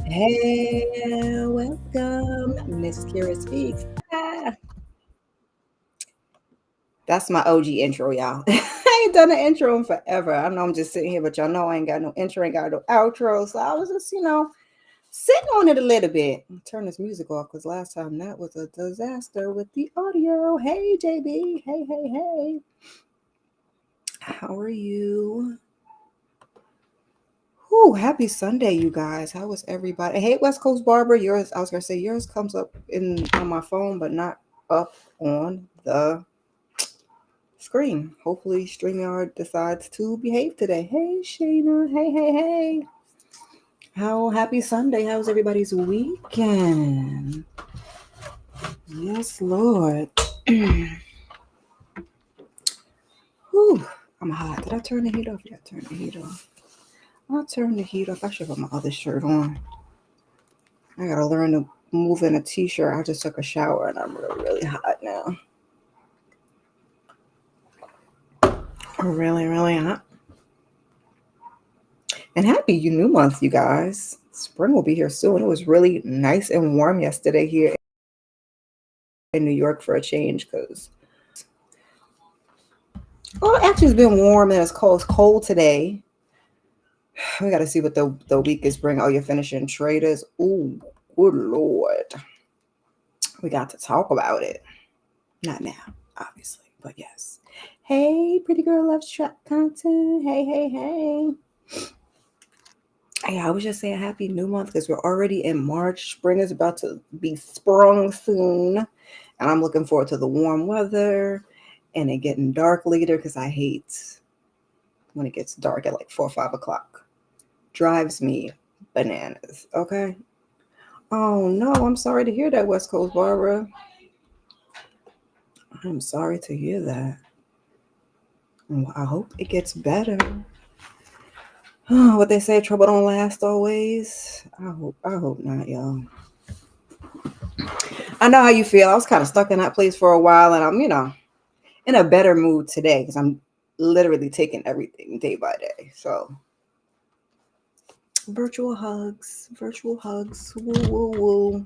Hey, welcome, Miss Kira Speaks. That's my OG intro, y'all. I ain't done an intro in forever. I know I'm just sitting here, but y'all know I ain't got no intro, ain't got no outro. So I was just, sitting on it a little bit. Turn this music off because last time that was a disaster with the audio. Hey, JB. Hey. How are you? Whew, happy Sunday, you guys. How was everybody? Hey, West Coast Barber. Yours, I was gonna say yours comes up on my phone, but not up on the screen. Hopefully StreamYard decides to behave today. Hey, Shayna. Hey. Happy Sunday. How's everybody's weekend? Yes, Lord. Whew, I'm hot. Did I turn the heat off? Yeah, I turned the heat off. I'll turn the heat off. I should put my other shirt on. I gotta learn to move in a t-shirt. I just took a shower and I'm really hot now. Really hot. And happy new month, you guys. Spring will be here soon. It was really nice and warm yesterday here in New York for a change because actually it's been warm and it's cold today. We got to see what the week is bringing. Oh, you're finishing Traders. Ooh, good Lord. We got to talk about it. Not now, obviously, but yes. Hey, pretty girl loves trap content. Hey. Hey, I was just saying happy new month because we're already in March. Spring is about to be sprung soon. And I'm looking forward to the warm weather and it getting dark later because I hate when it gets dark at like 4 or 5 o'clock. Drives me bananas, okay? Oh, no, I'm sorry to hear that, West Coast Barbara. I'm sorry to hear that. I hope it gets better. What they say, trouble don't last always. I hope not, y'all. I know how you feel. I was kind of stuck in that place for a while, and I'm, in a better mood today because I'm literally taking everything day by day. So, virtual hugs, woo.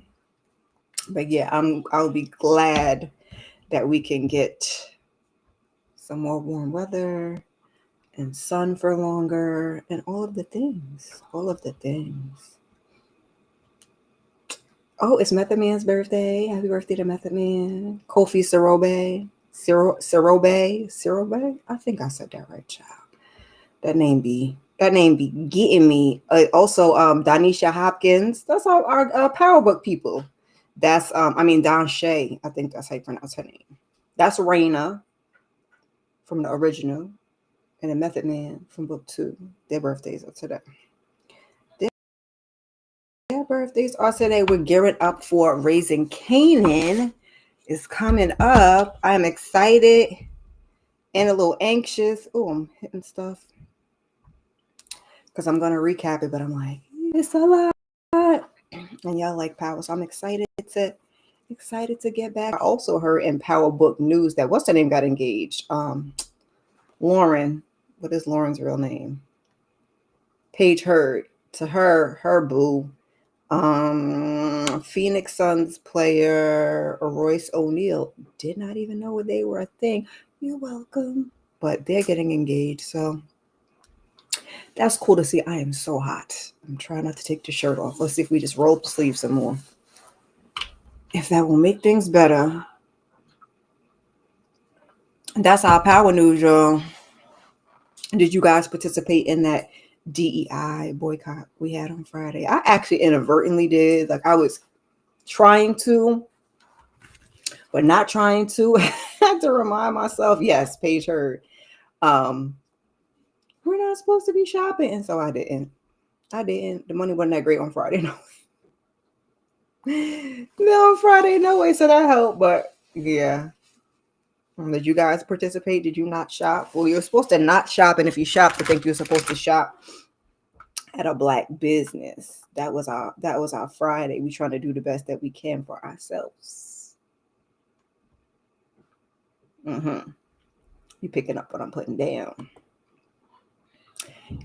But yeah, I'll be glad that we can get some more warm weather and sun for longer and all of the things. Oh, it's Method Man's birthday. Happy birthday to Method Man. Kofi Sirobe. Sirobe? I think I said that right, child. That name be getting me. Also, Donisha Hopkins. That's our Power Book people. That's Don Shay. I think that's how you pronounce her name. That's Raina from the original, and the Method Man from book 2. Their birthdays are today. Their birthdays are today. We're gearing up for Raising Canaan. It's coming up. I'm excited and a little anxious. Oh, I'm hitting stuff because I'm gonna recap it, but I'm like, it's a lot. And y'all like Power, so I'm excited to get back. I also heard in Power Book News that what's her name got engaged. Lauren. What is Lauren's real name? Paige Heard. To her boo. Phoenix Suns player Royce O'Neal. Did not even know they were a thing. You're welcome. But they're getting engaged, so that's cool to see. I am so hot. I'm trying not to take the shirt off. Let's see if we just roll up the sleeves some more. If that will make things better. That's our power news, y'all. Did you guys participate in that DEI boycott we had on Friday? I actually inadvertently did. Like I was trying to, but not trying to. I had to remind myself, yes, Paige Heard. We're not supposed to be shopping. And so I didn't. The money wasn't that great on Friday. No. No, on Friday, no way. So that helped. But yeah. Did you guys participate? Did you not shop? Well, you're supposed to not shop. And if you shop, I think you're supposed to shop at a Black business. That was our Friday. We trying to do the best that we can for ourselves. You picking up what I'm putting down.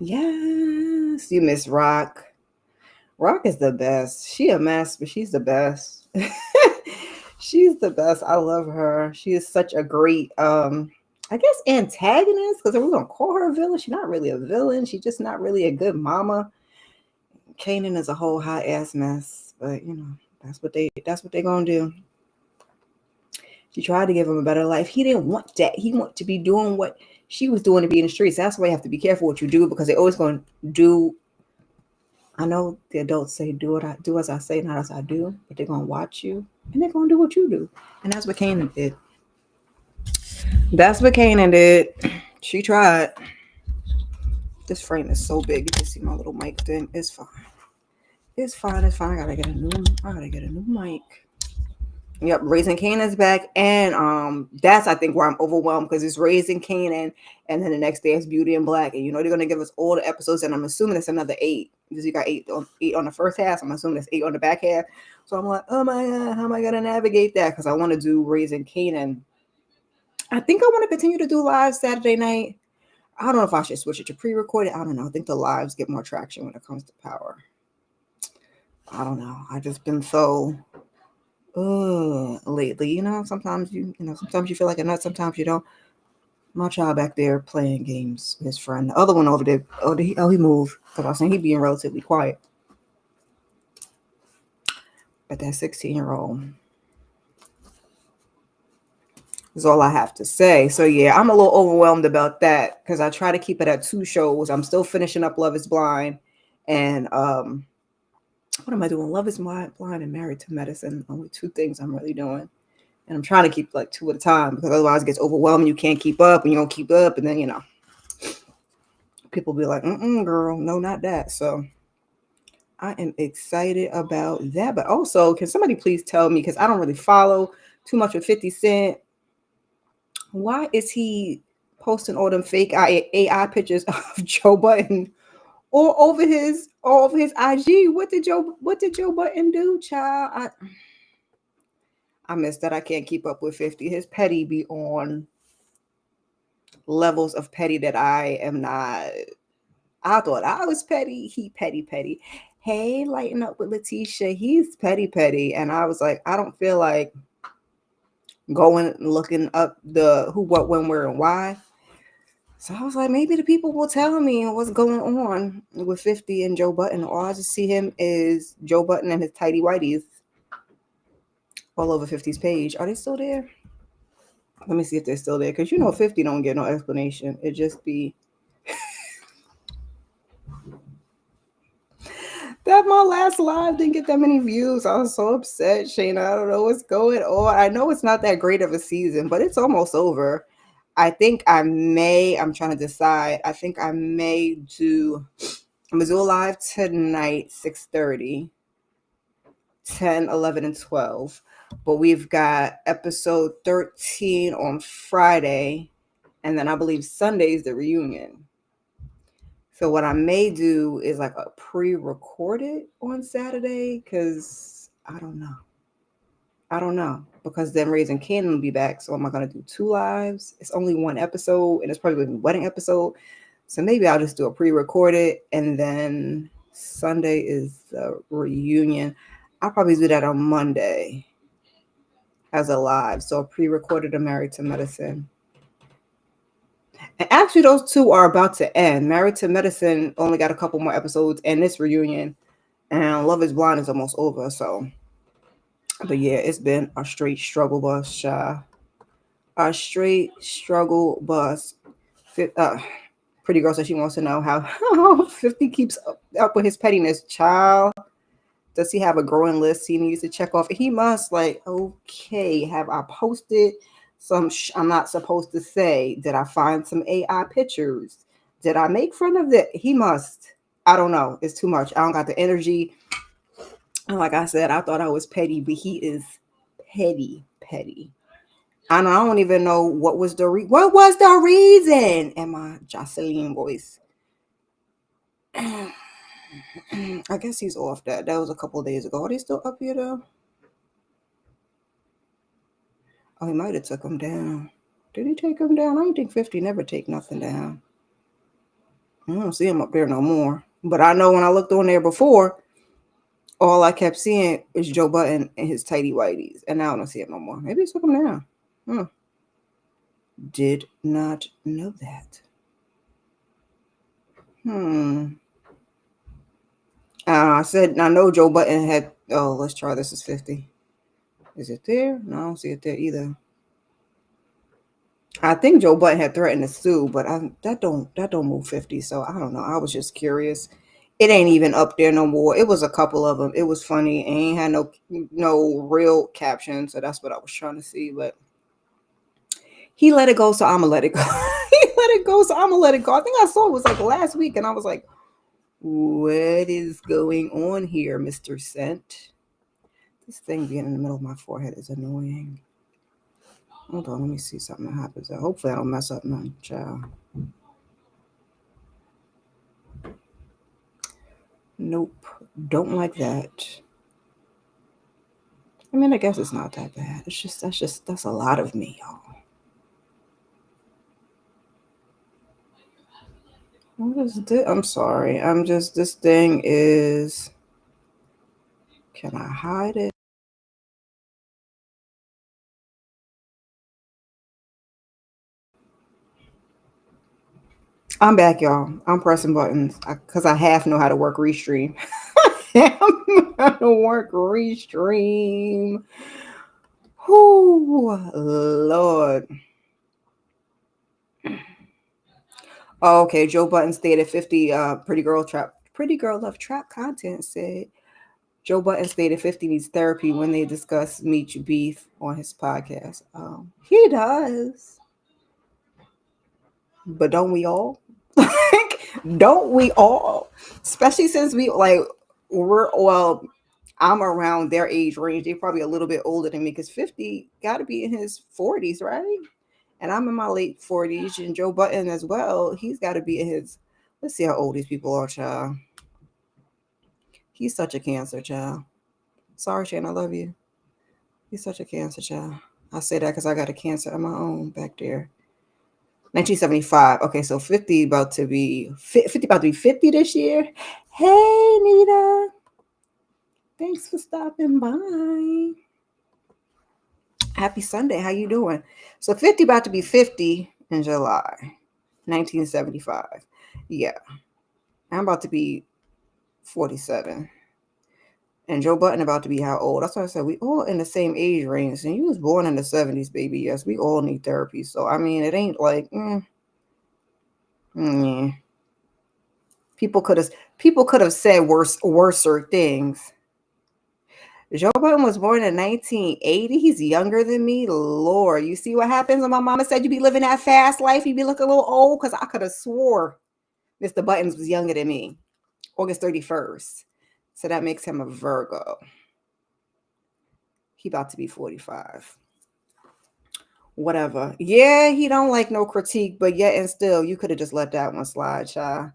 Yes, you miss Rock. Rock is the best. She a mess, but she's the best. She's the best. I love her. She is such a great I guess antagonist, because we're gonna call her a villain. She's not really a villain. She's just not really a good mama. Kanan is a whole hot ass mess, but you know, that's what they gonna do. She tried to give him a better life. He didn't want that. He wanted to be doing what she was doing to be in the streets. That's why you have to be careful what you do, because they're always gonna do. I know the adults say do as I say, not as I do, but they're gonna watch you and they're gonna do what you do. And that's what Kanan did. That's what Kanan did. She tried. This frame is so big. You can see my little mic thing. It's fine. It's fine. It's fine. I gotta get a new mic. Yep, Raising Kanan's back, and that's I think where I'm overwhelmed, because it's Raising Kanan, and then the next day it's Beauty and Black, and you know they're gonna give us all the episodes, and I'm assuming it's another 8 because you got eight on the first half. So I'm assuming it's 8 on the back half. So I'm like, oh my god, how am I gonna navigate that? Because I want to do Raising Kanan. I think I want to continue to do live Saturday night. I don't know if I should switch it to pre-recorded. I don't know. I think the lives get more traction when it comes to power. I don't know. I just been so lately. You know, sometimes sometimes you feel like a nut, sometimes you don't. My child back there playing games with his friend. The other one over there, he moved, because I was saying he being relatively quiet. But that 16-year-old is all I have to say. So yeah, I'm a little overwhelmed about that, because I try to keep it at 2 shows. I'm still finishing up Love is Blind, and what am I doing? Love is Blind and Married to Medicine. Only 2 things I'm really doing. And I'm trying to keep like 2 at a time, because otherwise it gets overwhelming. You can't keep up, and you don't keep up, and then people be like, girl, no, not that. So I am excited about that. But also, can somebody please tell me, because I don't really follow too much with 50 Cent, why is he posting all them fake AI pictures of Joe Button all over his IG? What did Joe Button do, child? I missed that. I can't keep up with 50. His petty be on levels of petty that I am not. I thought I was petty. He petty. Hey, lighten up with LaTocha. He's petty. And I was like, I don't feel like going and looking up the who, what, when, where, and why. So I was like, maybe the people will tell me what's going on with 50 and Joe Button. All I just see him is Joe Button and his tidy whities all over 50's page. Are they still there? Let me see if they're still there. Because 50 don't get no explanation. It just be that my last live didn't get that many views. I was so upset, Shayna. I don't know what's going on. I know it's not that great of a season, but it's almost over. I think I'm trying to decide. I think I may do, I'm going to do a live tonight, 6:30, 10, 11, and 12. But we've got episode 13 on Friday. And then I believe Sunday is the reunion. So what I may do is like a pre-recorded on Saturday, because I don't know. Because then Raising Kanan will be back. So am I going to do 2 lives? It's only 1 episode, and it's probably a wedding episode. So maybe I'll just do a pre-recorded, and then Sunday is the reunion. I'll probably do that on Monday as a live. So pre-recorded and Married to Medicine. And actually, those 2 are about to end. Married to Medicine only got a couple more episodes, and this reunion, and Love is Blind is almost over. So, but yeah, it's been a straight struggle bus, child. A straight struggle bus. Pretty girl said she wants to know how 50 keeps up with his pettiness, child. Does he have a growing list he needs to check off? He must. Like, okay, have I posted some I'm not supposed to say? Did I find some AI pictures? Did I make fun of that? He must. I don't know. It's too much. I don't got the energy. And like I said, I thought I was petty, but he is petty. And I don't even know what was the reason in my Jocelyn voice. I guess he's off that. That was a couple of days ago. Are they still up here though? Oh, he might have took him down. Did he take him down? I don't think 50 never take nothing down. I don't see him up there no more. But I know when I looked on there before, all I kept seeing is Joe Budden and his tighty whities. And now I don't see it no more. Maybe he took them down. Did not know that. I said, I know Joe Budden had, oh, let's try this as 50. Is it there? No, I don't see it there either. I think Joe Budden had threatened to sue, but that don't move 50. So I don't know. I was just curious. It ain't even up there no more. It was a couple of them. It was funny. It ain't had no real caption. So that's what I was trying to see. But he let it go, so I'm gonna let it go. He let it go, so I'm gonna let it go. I think I saw it was like last week, and I was like, what is going on here, Mr. Scent? This thing being in the middle of my forehead is annoying. Hold on, let me see something that happens. Hopefully I don't mess up none, child. Nope, don't like that. I mean, I guess it's not that bad. That's a lot of me, y'all. What is this? I'm sorry. This thing is, can I hide it? I'm back, y'all. I'm pressing buttons because I half know how to work Restream. How to work Restream. Whoo, Lord. Oh, okay, Joe Budden stayed at 50. Pretty Girl Love Trap Content said Joe Budden stayed at 50 needs therapy when they discuss Meet You Beef on his podcast. He does. But don't we all? Don't we all? Especially since I'm around their age range. They're probably a little bit older than me because 50 got to be in his 40s, right? And I'm in my late 40s, and Joe Budden as well. He's got to be in his, let's see how old these people are, child. He's such a cancer, child. Sorry, Shane, I love you. He's such a cancer, child. I say that because I got a cancer of my own back there. 1975. Okay, so 50 about to be 50 this year. Hey, Nita. Thanks for stopping by. Happy Sunday. How you doing? So 50 about to be 50 in July. 1975. Yeah. I'm about to be 47. And Joe Budden about to be how old? That's why I said we all in the same age range. And you was born in the 70s, baby. Yes, we all need therapy. So I mean, it ain't like people could have said worser things. Joe Budden was born in 1980. He's younger than me. Lord, you see what happens when my mama said you be living that fast life, you be looking a little old? Because I could have swore Mr. Buttons was younger than me. August 31st. So that makes him a Virgo. He about to be 45. Whatever. Yeah, he don't like no critique, but yet and still, you could have just let that one slide, child.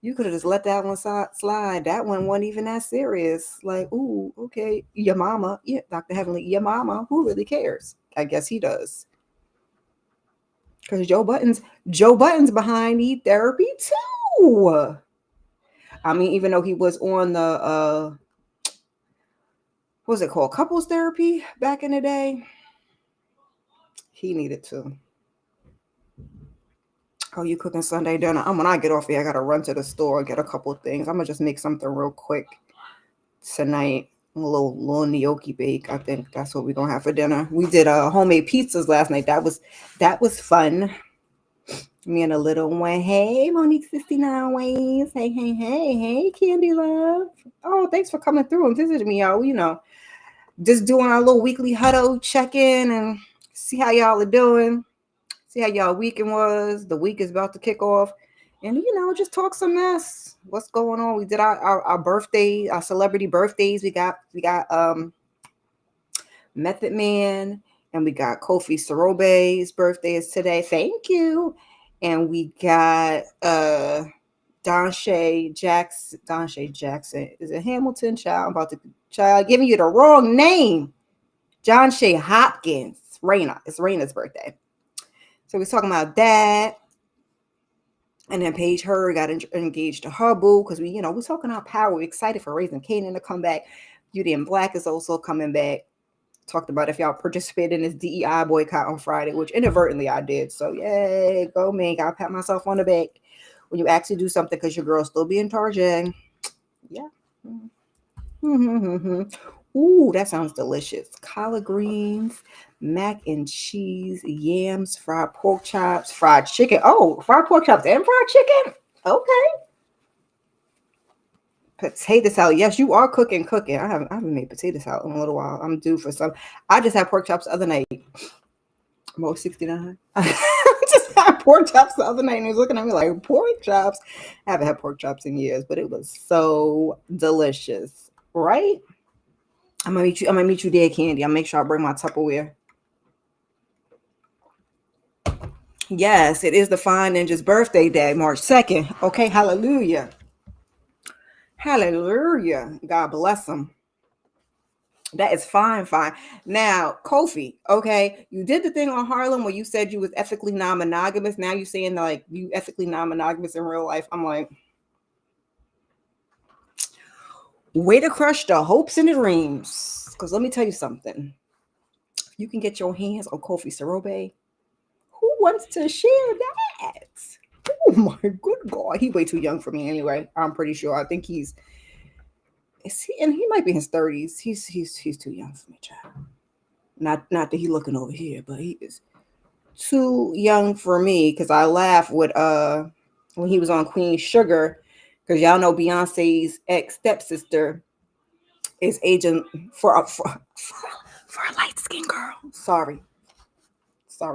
You could have just let that one slide. That one wasn't even that serious. Like, ooh, okay, your mama. Yeah, Dr. Heavenly, your mama. Who really cares? I guess he does. Because Joe Budden's behind need therapy too. I mean, even though he was on the what was it called? Couples therapy back in the day. He needed to. Oh, you cooking Sunday dinner? When I get off here, I gotta run to the store, get a couple of things. I'm gonna just make something real quick tonight. A little gnocchi bake. I think that's what we're gonna have for dinner. We did homemade pizzas last night. That was fun. Me and a little one. Hey, Monique 69 Ways. Hey, Candy Love. Oh, thanks for coming through and visiting me, y'all. You know, just doing our little weekly huddle check-in and see how y'all are doing. See how y'all weekend was. The week is about to kick off. And, you know, just talk some mess. What's going on? We did our birthday, our celebrity birthdays. We got Method Man, and we got Kofi Sorobe's birthday is today. Thank you. And we got Don Shay Jackson. Is it Hamilton? Child, I'm about to giving you the wrong name. John Shay Hopkins. It's Raina's birthday. So we're talking about that. And then Paige Hurd got engaged to Huddle because we're talking about power. We're excited for Raising Canaan to come back. Beauty and Black is also coming back. Talked about if y'all participated in this DEI boycott on Friday, which inadvertently I did. So yay, go me. I'll pat myself on the back when you actually do something because your girl's still being targeted. Yeah. Ooh, that sounds delicious. Collard greens, mac and cheese, yams, fried pork chops, fried chicken. Oh, fried pork chops and fried chicken? Okay. Potato salad. Yes, you are cooking. I haven't made potato salad in a little while. I'm due for some. I just had pork chops the other night. Mo 69. I just had pork chops the other night and he was looking at me like, pork chops? I haven't had pork chops in years, but it was so delicious. Right? I'm gonna meet you there, Candy. I'll make sure I bring my Tupperware. Yes, it is the Fine Ninja's birthday day, March 2nd. Okay, hallelujah. Hallelujah. God bless him. That is fine. Now, Kofi, okay, you did the thing on Harlem where you said you was ethically non-monogamous. Now you saying like you ethically non-monogamous in real life. I'm like, way to crush the hopes and the dreams. Because let me tell you something. If you can get your hands on Kofi Sarobe, who wants to share that? Oh my good God. He way too young for me anyway. I'm pretty sure. I think and he might be in his 30s. He's too young for me, child. Not that he looking over here, but he is too young for me because I laughed with when he was on Queen Sugar, because y'all know Beyonce's ex stepsister is aging for a light skinned girl. Sorry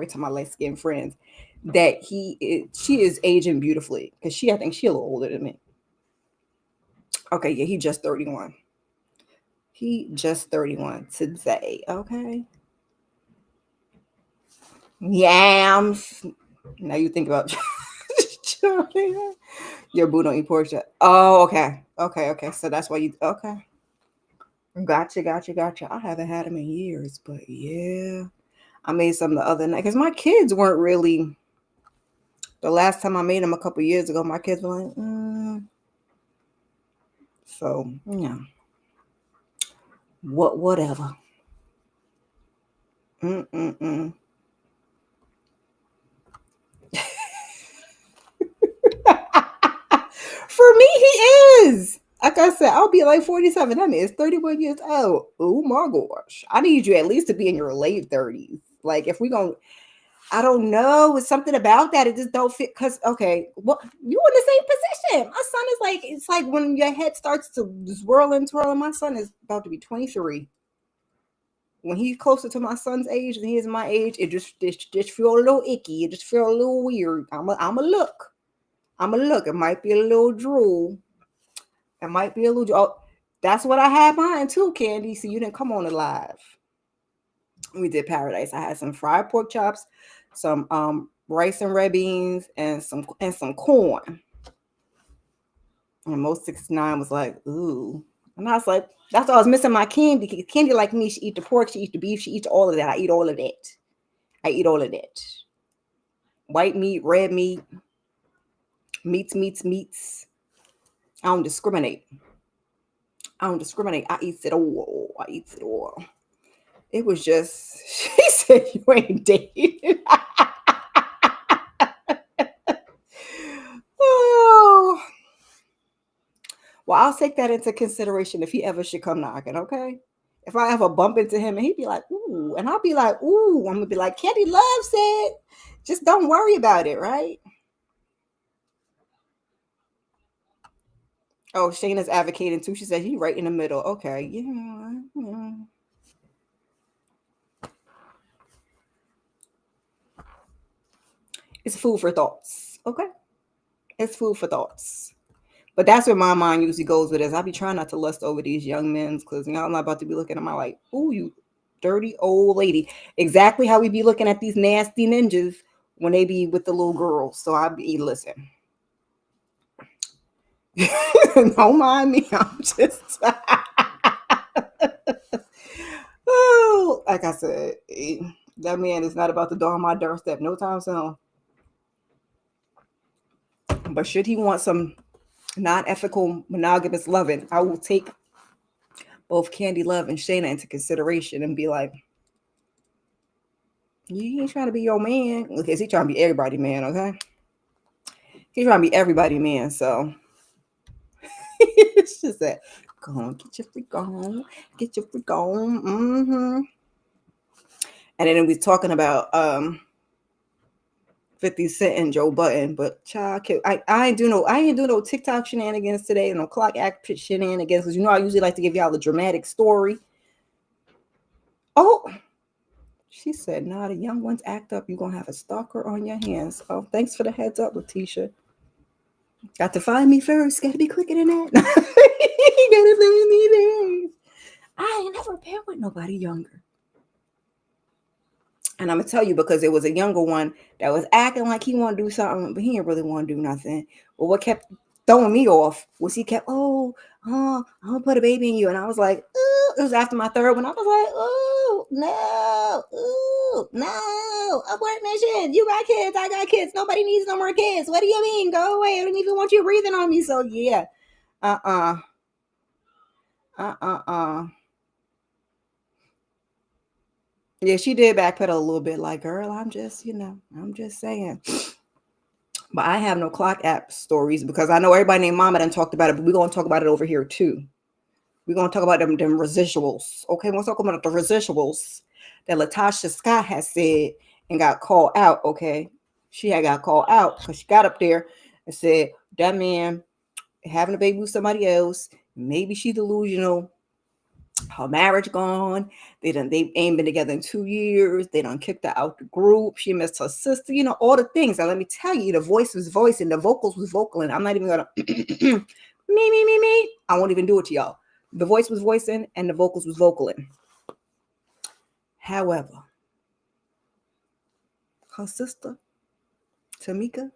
to my light skinned friends. That she is aging beautifully because I think she a little older than me. Okay, yeah, he just 31. He just 31 today. Okay. Yams. Now you think about your boo don't eat pork chop. Oh, okay. So that's why you okay. Gotcha. I haven't had them in years, but yeah. I made some the other night because my kids weren't really. The last time I made them a couple years ago, my kids were like, So yeah. Whatever. For me, he is. Like I said, I'll be like 47. That means 31 years old. Oh my gosh. I need you at least to be in your late 30s. Like if we going I don't know. It's something about that. It just don't fit. Cause okay, well, you in the same position. My son is like, it's like when your head starts to swirl and twirl. My son is about to be 23. When he's closer to my son's age than he is my age, it just feel a little icky. It just feel a little weird. I'm a look. It might be a little drool. It might be a little. Oh, that's what I had mine too, Candy. So you didn't come on it live. We did paradise. I had some fried pork chops, some rice and red beans, and some corn. And Mo 69 was like, ooh. And I was like, that's all I was missing my Candy. Candy like me, she eat the pork, she eat the beef, she eats all of that. I eat all of that. White meat, red meat, meats. I don't discriminate. I eat it all. It was just, she said you ain't dating. Oh. Well, I'll take that into consideration if he ever should come knocking, okay? If I ever bump into him and he'd be like, ooh, and I'll be like, ooh, I'm gonna be like, Candy loves it. Just don't worry about it, right? Oh, Shayna's advocating too. She said he's right in the middle. Okay, yeah. It's food for thoughts. Okay. It's food for thoughts. But that's where my mind usually goes with this. I be trying not to lust over these young men because I'm not about to be looking at my like, ooh, you dirty old lady. Exactly how we be looking at these nasty ninjas when they be with the little girls. So I be listen. Don't mind me. I'm just oh, like I said, that man is not about to door on my doorstep no time soon. But should he want some non-ethical monogamous loving, I will take both Candy Love and Shayna into consideration and be like, you ain't trying to be your man. Because he trying to be everybody man, okay? He's trying to be everybody man, so it's just that, go on, get your freak on, get your freak on. Mm-hmm. And then we was talking about 50 Cent and Joe Budden, but child, I ain't do no TikTok shenanigans today, no clock act shenanigans, because I usually like to give y'all a dramatic story. Oh, she said, nah, the young ones act up, you're gonna have a stalker on your hands. Oh, thanks for the heads up, Letitia. Got to find me first. Gotta be quicker than that. You gotta find me first. I ain't never been with nobody younger. And I'm gonna tell you, because there was a younger one that was acting like he want to do something, but he didn't really want to do nothing. But what kept throwing me off was he kept, I'm gonna put a baby in you. And I was like, ooh, it was after my third one. I was like, no, abort mission. You got kids, I got kids. Nobody needs no more kids. What do you mean? Go away. I don't even want you breathing on me. So yeah. Yeah, she did backpedal a little bit, like, girl, I'm just saying. But I have no clock app stories, because I know everybody named Mama done talked about it, but we're going to talk about it over here too. We're going to talk about them residuals. Okay, we're talking about the residuals that LaTocha's has said and got called out, okay? She had got called out because she got up there and said, that man having a baby with somebody else, maybe she delusional. Her marriage gone. They ain't been together in 2 years. They done kicked her out the group. She missed her sister. All the things. Now let me tell you, the voice was voicing, the vocals was vocaling. I'm not even gonna me. I won't even do it to y'all. The voice was voicing and the vocals was vocaling. However, her sister, Tamika,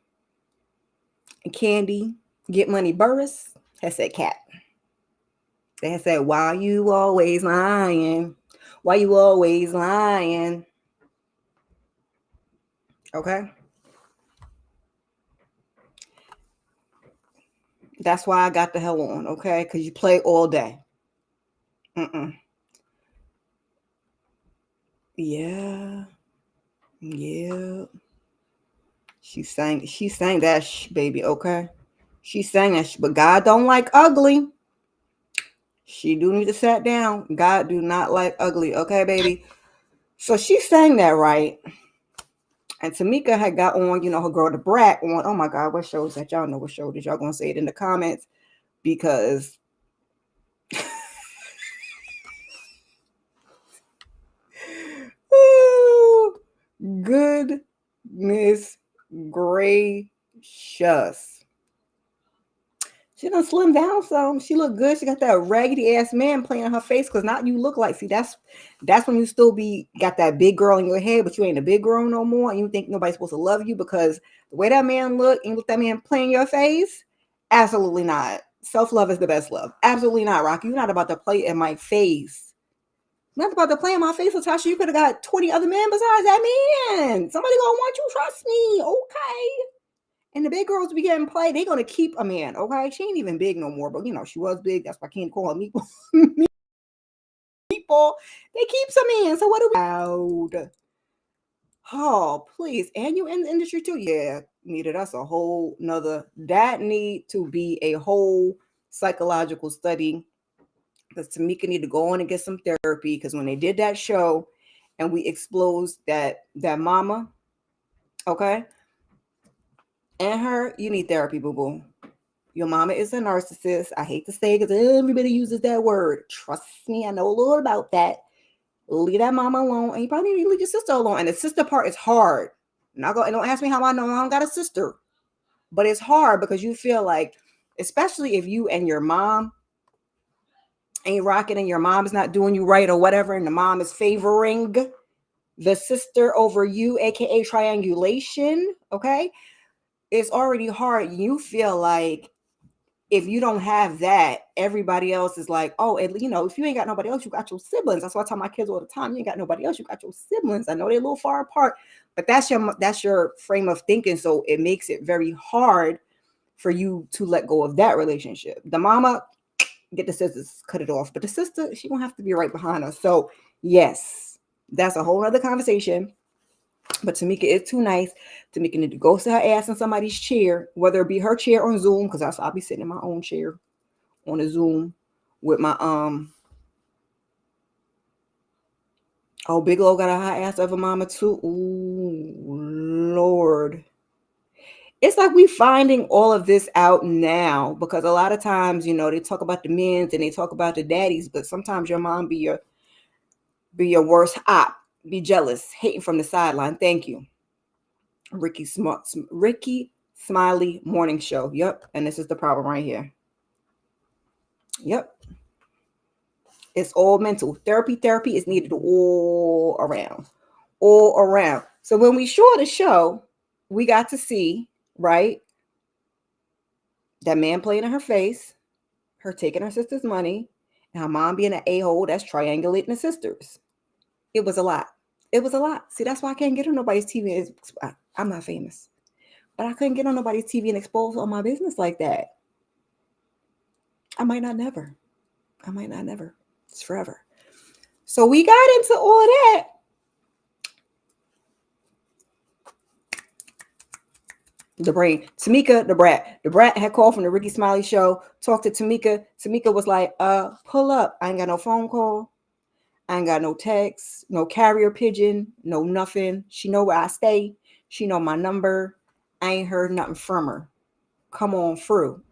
and Candy Get Money Burris has said cat. They said, why you always lying? Why you always lying? Okay. That's why I got the hell on, okay? Because you play all day. Yeah. She sang that baby, okay? She sang that but God don't like ugly. She do need to sit down. God do not like ugly, okay, baby? So she sang that, right? And Tamika had got on, her girl, the brat, on, oh my God, what show is that? Y'all know what show. Did y'all gonna say it in the comments? Because oh, goodness gracious. She done slimmed down some. She look good. She got that raggedy ass man playing in her face, because not you look like. See, that's when you still got that big girl in your head, but you ain't a big girl no more, and you think nobody's supposed to love you because the way that man look, and you let that man play in your face. Absolutely not. Self-love is the best love. Absolutely not, Rocky. You're not about to play in my face. You're not about to play in my face, Latasha. You could have got 20 other men besides that man. Somebody gonna want you. Trust me. Okay. And the big girls be getting played. They gonna keep a man, okay? She ain't even big no more, but she was big. That's why I can't call her meatball. People, they keep some in. So what do we out? Oh, please. And you in the industry too? Yeah, needed us a whole nother. That need to be a whole psychological study. Because Tamika need to go on and get some therapy. Because when they did that show, and we exposed that mama, okay, and her, you need therapy, boo boo. Your mama is a narcissist. I hate to say it because everybody uses that word. Trust me, I know a little about that. Leave that mama alone, and you probably need to leave your sister alone. And the sister part is hard. And don't ask me how I know I don't got a sister, but it's hard because you feel like, especially if you and your mom ain't rocking, and your mom is not doing you right or whatever, and the mom is favoring the sister over you, aka triangulation. Okay, it's already hard. You feel like, if you don't have that, everybody else is like, oh, if you ain't got nobody else, you got your siblings. That's why I tell my kids all the time, you ain't got nobody else, you got your siblings. I know they're a little far apart, but that's your frame of thinking. So it makes it very hard for you to let go of that relationship. The mama, get the sisters, cut it off. But the sister, she won't have to be right behind us. So yes, that's a whole other conversation. But Tamika is too nice. Tamika need to go sit her ass in somebody's chair, whether it be her chair on Zoom, because I'll be sitting in my own chair on a Zoom with my Bigelow got a hot ass of a mama too. Ooh, Lord. It's like we finding all of this out now, because a lot of times, they talk about the men's and they talk about the daddies, but sometimes your mom be your worst op, be jealous, hating from the sideline. Thank you. Ricky Smiley morning show. Yep. And this is the problem right here. Yep. It's all mental. Therapy is needed all around. All around. So when we saw the show, we got to see, right, that man playing in her face, her taking her sister's money, and her mom being an a-hole that's triangulating the sisters. It was a lot. It was a lot. See, that's why I can't get on nobody's TV. I'm not famous. But I couldn't get on nobody's TV and expose all my business like that. I might not never. It's forever. So we got into all of that. The brain. Tamika, the brat. The brat had called from the Ricky Smiley show, talked to Tamika. Tamika was like, pull up. I ain't got no phone call. I ain't got no text, no carrier pigeon, no nothing. She know where I stay. She know my number. I ain't heard nothing from her. Come on through.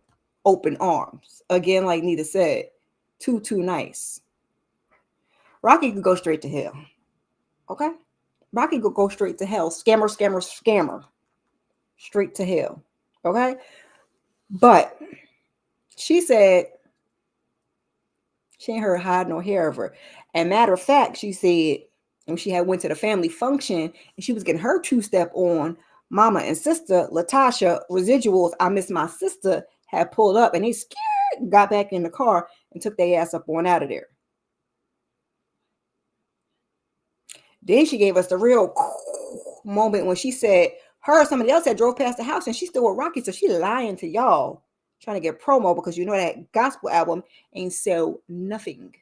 Open arms. Again, like Nita said, too nice. Rocky could go straight to hell. Okay? Rocky could go straight to hell. Scammer. Straight to hell. Okay? But she said she ain't heard hide nor hair of her. And matter of fact, she said when she had went to the family function and she was getting her two-step on, mama and sister, LaTocha, Residuals, I Miss My Sister, had pulled up and they scared, got back in the car and took their ass up on out of there. Then she gave us the real moment when she said her or somebody else had drove past the house and she's still with Rocky, so she lying to y'all, trying to get promo because that gospel album ain't sell nothing.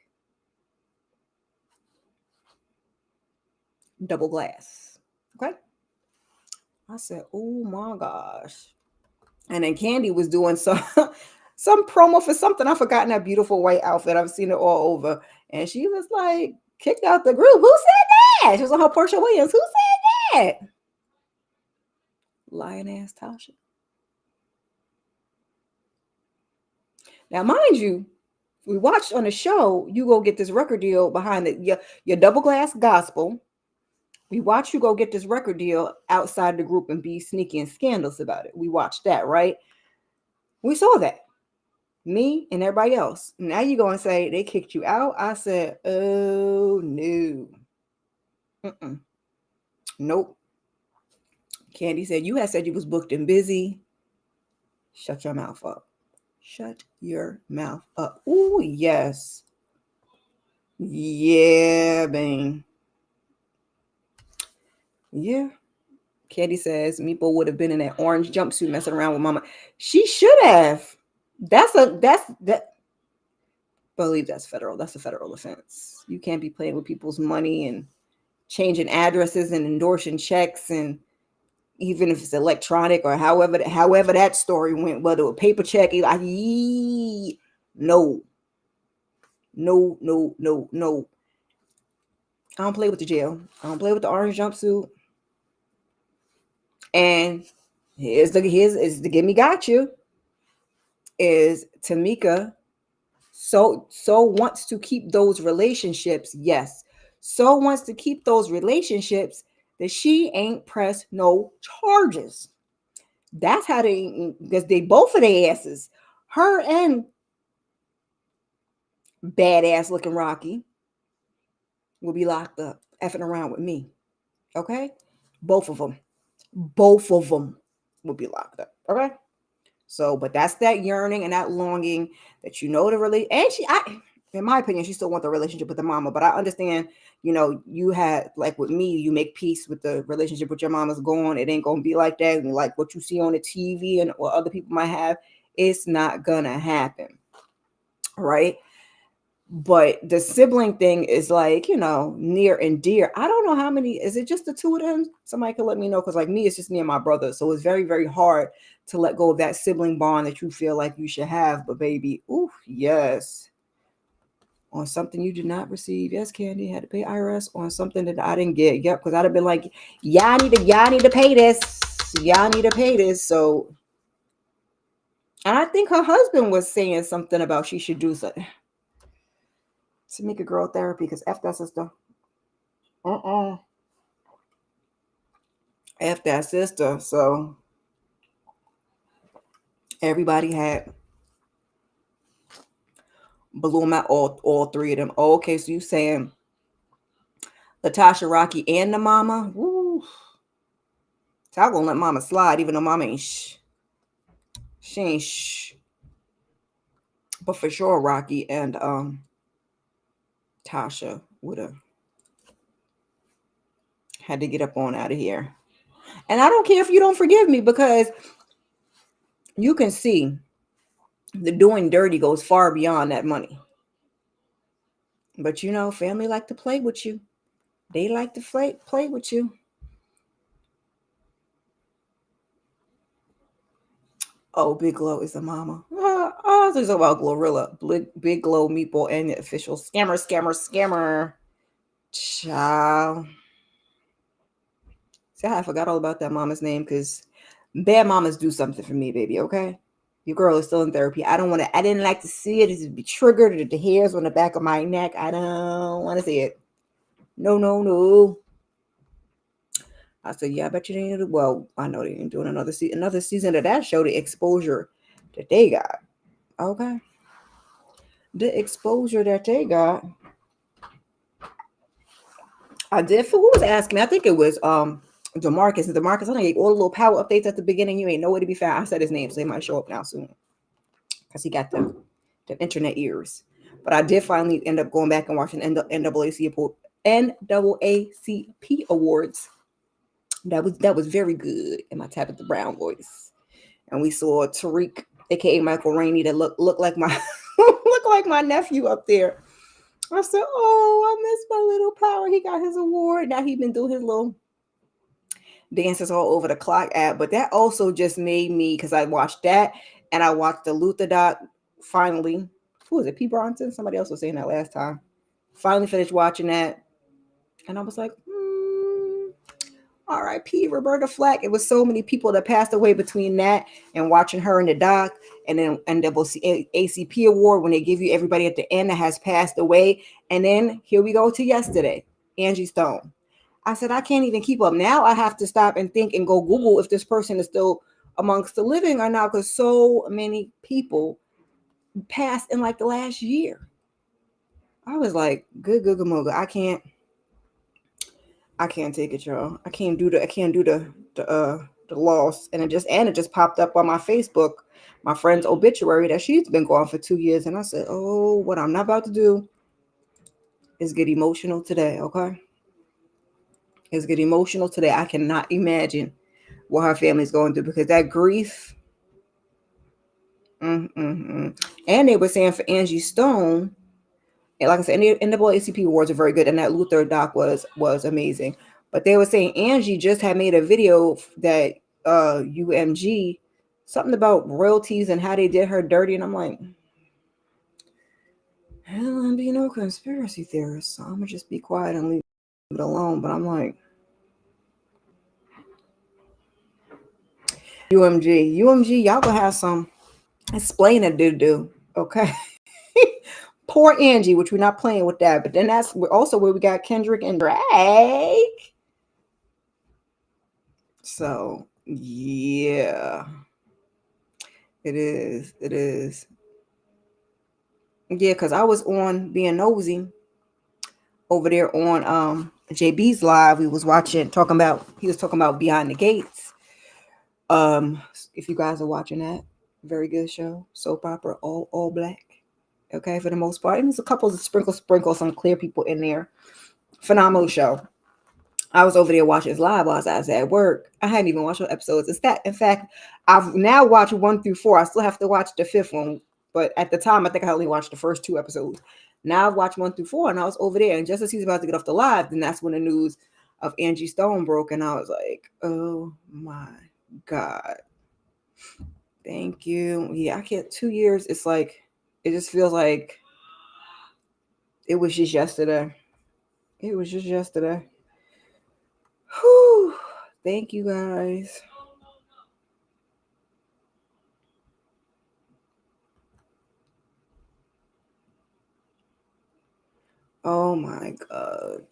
Double glass. Okay. I said, oh my gosh. And then Candy was doing some promo for something. I've forgotten that beautiful white outfit. I've seen it all over. And she was like, kicked out the group. Who said that? She was on her Portia Williams. Who said that? Lying ass Tasha. Now, mind you, we watched on the show, you go get this record deal behind your double glass gospel. We watched you go get this record deal outside the group and be sneaky and scandalous about it. We watched that, right? We saw that. Me and everybody else. Now you go and say they kicked you out. I said, oh, no. Nope. Candy said, you had said you was booked and busy. Shut your mouth up. Shut your mouth up. Oh, yes. Yeah, bang. Yeah. Candy says Meepo would have been in that orange jumpsuit messing around with mama. She should have. I believe that's federal. That's a federal offense. You can't be playing with people's money and changing addresses and endorsing checks, and even if it's electronic or however that story went, whether a paper check, no. I don't play with the jail. I don't play with the orange jumpsuit. And here's the get me got you is Tamika so wants to keep those relationships. Yes. So wants to keep those relationships that she ain't pressed no charges. That's how because they both of their asses, her and badass looking Rocky, will be locked up effing around with me. Okay? Both of them will be locked up. Okay? So, but that's that yearning and that longing that the really, and in my opinion, she still wants the relationship with the mama. But I understand, you had, like with me, you make peace with the relationship with your mama's gone. It ain't gonna be like that. And like what you see on the TV and what other people might have, it's not gonna happen. Right. But the sibling thing is like, near and dear. I don't know how many, is it just the two of them? Somebody can let me know. Cause like me, it's just me and my brother. So it's very, very hard to let go of that sibling bond that you feel like you should have. But baby, ooh, yes. On something you did not receive. Yes, Candy had to pay IRS on something that I didn't get. Yep, because I'd have been like, y'all need to pay this. Y'all need to pay this. So, and I think her husband was saying something about she should do something. Tamika girl therapy, because F that sister. F that sister. So everybody had balloon out all three of them. Oh, okay, so you saying LaTocha, Rocky, and the mama? Woo. So I'm gonna let mama slide, even though mama ain't she ain't but for sure Rocky and Tasha would have had to get up on out of here. And I don't care if you don't forgive me, because you can see the doing dirty goes far beyond that money. But family like to play with you. They like to play with you. Oh, Big Glow is a mama. Oh, there's about Glorilla. Big Glow, Meatball, and the official scammer. Child. See, I forgot all about that mama's name, because bad mamas do something for me, baby, okay? Your girl is still in therapy. I didn't like to see it. It be triggered. The hairs on the back of my neck. I don't want to see it. No. I said, yeah, I bet you they didn't. Well, I know they ain't doing another season of that show. The exposure that they got. Okay. The exposure that they got. I did. Who was asking me? I think it was DeMarcus. DeMarcus, I gave all the little power updates at the beginning. You ain't nowhere to be found. I said his name, so he might show up now soon, because he got the internet ears. But I did finally end up going back and watching NAACP awards. That was very good in my Tabitha Brown voice. And we saw Tariq, aka Michael Rainey, that looked like my looked like my nephew up there. I said, "Oh, I miss my little power. He got his award. Now he been doing his little dances all over the clock app." But that also just made me, because I watched that and I watched the Luther doc finally. Who was it? P. Bronson? Somebody else was saying that last time. Finally finished watching that. And I was like, R.I.P. Roberta Flack. It was so many people that passed away between that and watching her in the doc, and then ACP award, when they give you everybody at the end that has passed away. And then here we go to yesterday, Angie Stone. I said, I can't even keep up. Now I have to stop and think and go Google if this person is still amongst the living or not, because so many people passed in like the last year. I was like, good moga. I can't take it, y'all. I can't do the loss. And it just popped up on my Facebook, my friend's obituary, that she's been gone for 2 years. And I said, oh, what I'm not about to do is get emotional today, okay? Is get emotional today. I cannot imagine what her family's going through, because that grief. And they were saying for Angie Stone, and like I said, NAACP awards are very good, and that Luther doc was amazing. But they were saying Angie just had made a video that UMG, something about royalties and how they did her dirty, and I'm like, hell, I'm being no conspiracy theorist, so I'm gonna just be quiet and leave it alone. But I'm like, UMG, y'all gonna have some explaining to do, okay? Poor Angie, which we're not playing with that. But then that's also where we got Kendrick and Drake. So yeah, it is. Yeah, because I was on being nosy over there on JB's live. He was talking about Behind the Gates. If you guys are watching that, very good show, soap opera, all black. Okay, for the most part. And there's a couple of sprinkle some clear people in there. Phenomenal show. I was over there watching his live while I was at work. I hadn't even watched the episodes. In fact, I've now watched 1 through 4. I still have to watch the 5th one. But at the time, I think I only watched the first 2 episodes. Now I've watched 1 through 4, and I was over there. And just as he's about to get off the live, then that's when the news of Angie Stone broke. And I was like, oh my God. Thank you. Yeah, I can't. 2 years. It's like, it just feels like it was just yesterday. It was just yesterday. Whew. Thank you guys. Oh my God.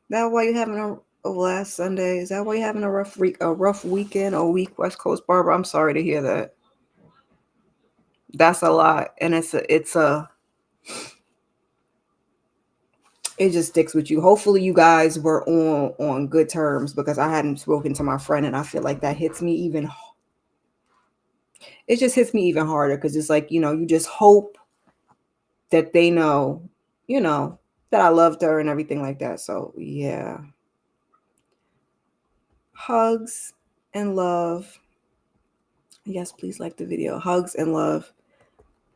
That why you having a last Sunday? Is that why you having a rough week, weekend or week, West Coast, Barbara? I'm sorry to hear that. That's a lot, and it just sticks with you. Hopefully you guys were on good terms, because I hadn't spoken to my friend, and I feel like that hits me even. It just hits me even harder, because it's like, you just hope that they know, that I loved her and everything like that. So yeah. Hugs and love. Yes, please like the video. Hugs and love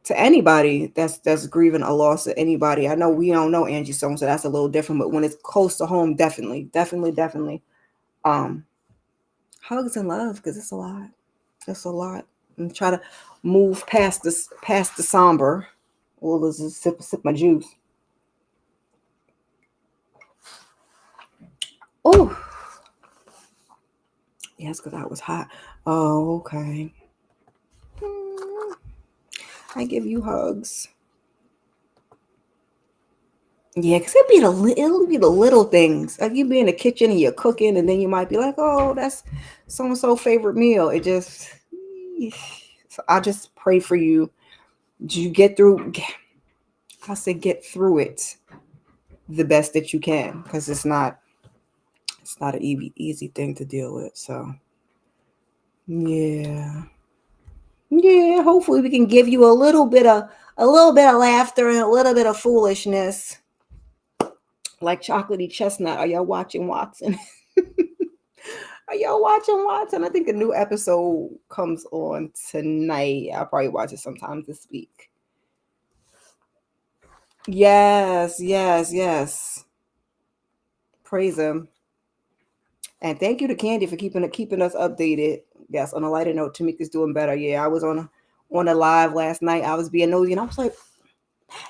to anybody that's grieving a loss of anybody. I know we don't know Angie Stone, so that's a little different. But when it's close to home, definitely. Hugs and love, because it's a lot. It's a lot. And try to move past the somber. Well, let's just sip my juice. Oh, yes, because I was hot. Oh, okay. I give you hugs. Yeah, because it'll be the little things. Like you be in the kitchen and you're cooking, and then you might be like, "Oh, that's so and so favorite meal." It just, so I just pray for you. You get through. I say get through it the best that you can, because it's not an easy thing to deal with. So yeah. Hopefully we can give you a little bit of laughter and a little bit of foolishness, like chocolatey chestnut. Are y'all watching Watson? Are y'all watching Watson? I think a new episode comes on tonight. I'll probably watch it sometime this week. Yes. Praise him. And thank you to Candy for keeping us updated. Yes, on a lighter note, Tamika's doing better. Yeah, I was on a live last night. I was being nosy, and I was like,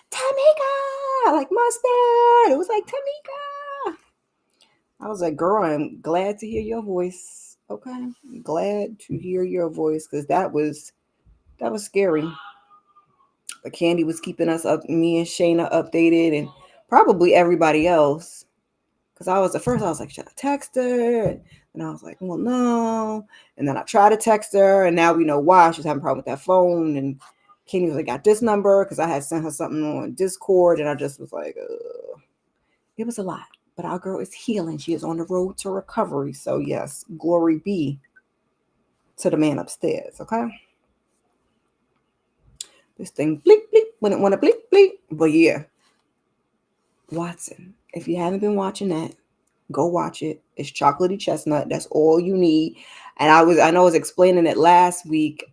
Tamika, like mustard. It was like Tamika. I was like, girl, I'm glad to hear your voice. Okay, glad to hear your voice, because that was scary. But Candy was keeping us up, me and Shayna updated, and probably everybody else. Because I was like, should I text her? And I was like, well, no. And then I tried to text her, and now we know why. She's having a problem with that phone. And Kenny was like, got this number, because I had sent her something on Discord, and I just was like, it was a lot. But our girl is healing. She is on the road to recovery. So yes, glory be to the man upstairs. Okay. This thing bleep bleep when it want to bleep bleep. But yeah, Watson. If you haven't been watching that, go watch it. It's chocolatey chestnut. That's all you need. And I know I was explaining it last week.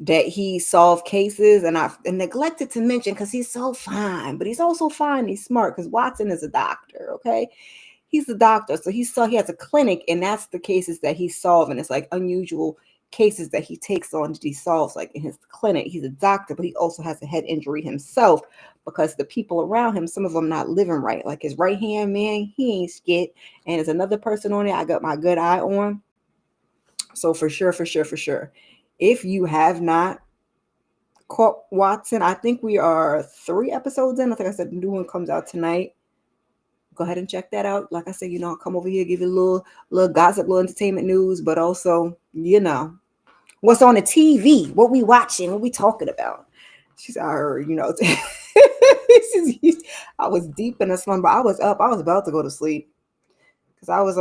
That he solved cases, and I neglected to mention, because he's so fine, but he's also fine. He's smart, because Watson is a doctor. Okay, he's a doctor, so he has a clinic, and that's the cases that he's solving. It's like unusual cases that he takes on that he solves, like in his clinic. He's a doctor, but he also has a head injury himself, because the people around him, some of them not living right. Like his right hand man, he ain't skit, and there's another person on it I got my good eye on. So for sure, if you have not caught Watson, I think we are 3 episodes in. I think I said the new one comes out tonight. Go ahead and check that out. Like I said, I'll come over here, give you a little gossip, little entertainment news, but also, what's on the TV, what we watching, what we talking about. She's our, I was deep in a slumber. I was up. I was about to go to sleep. I was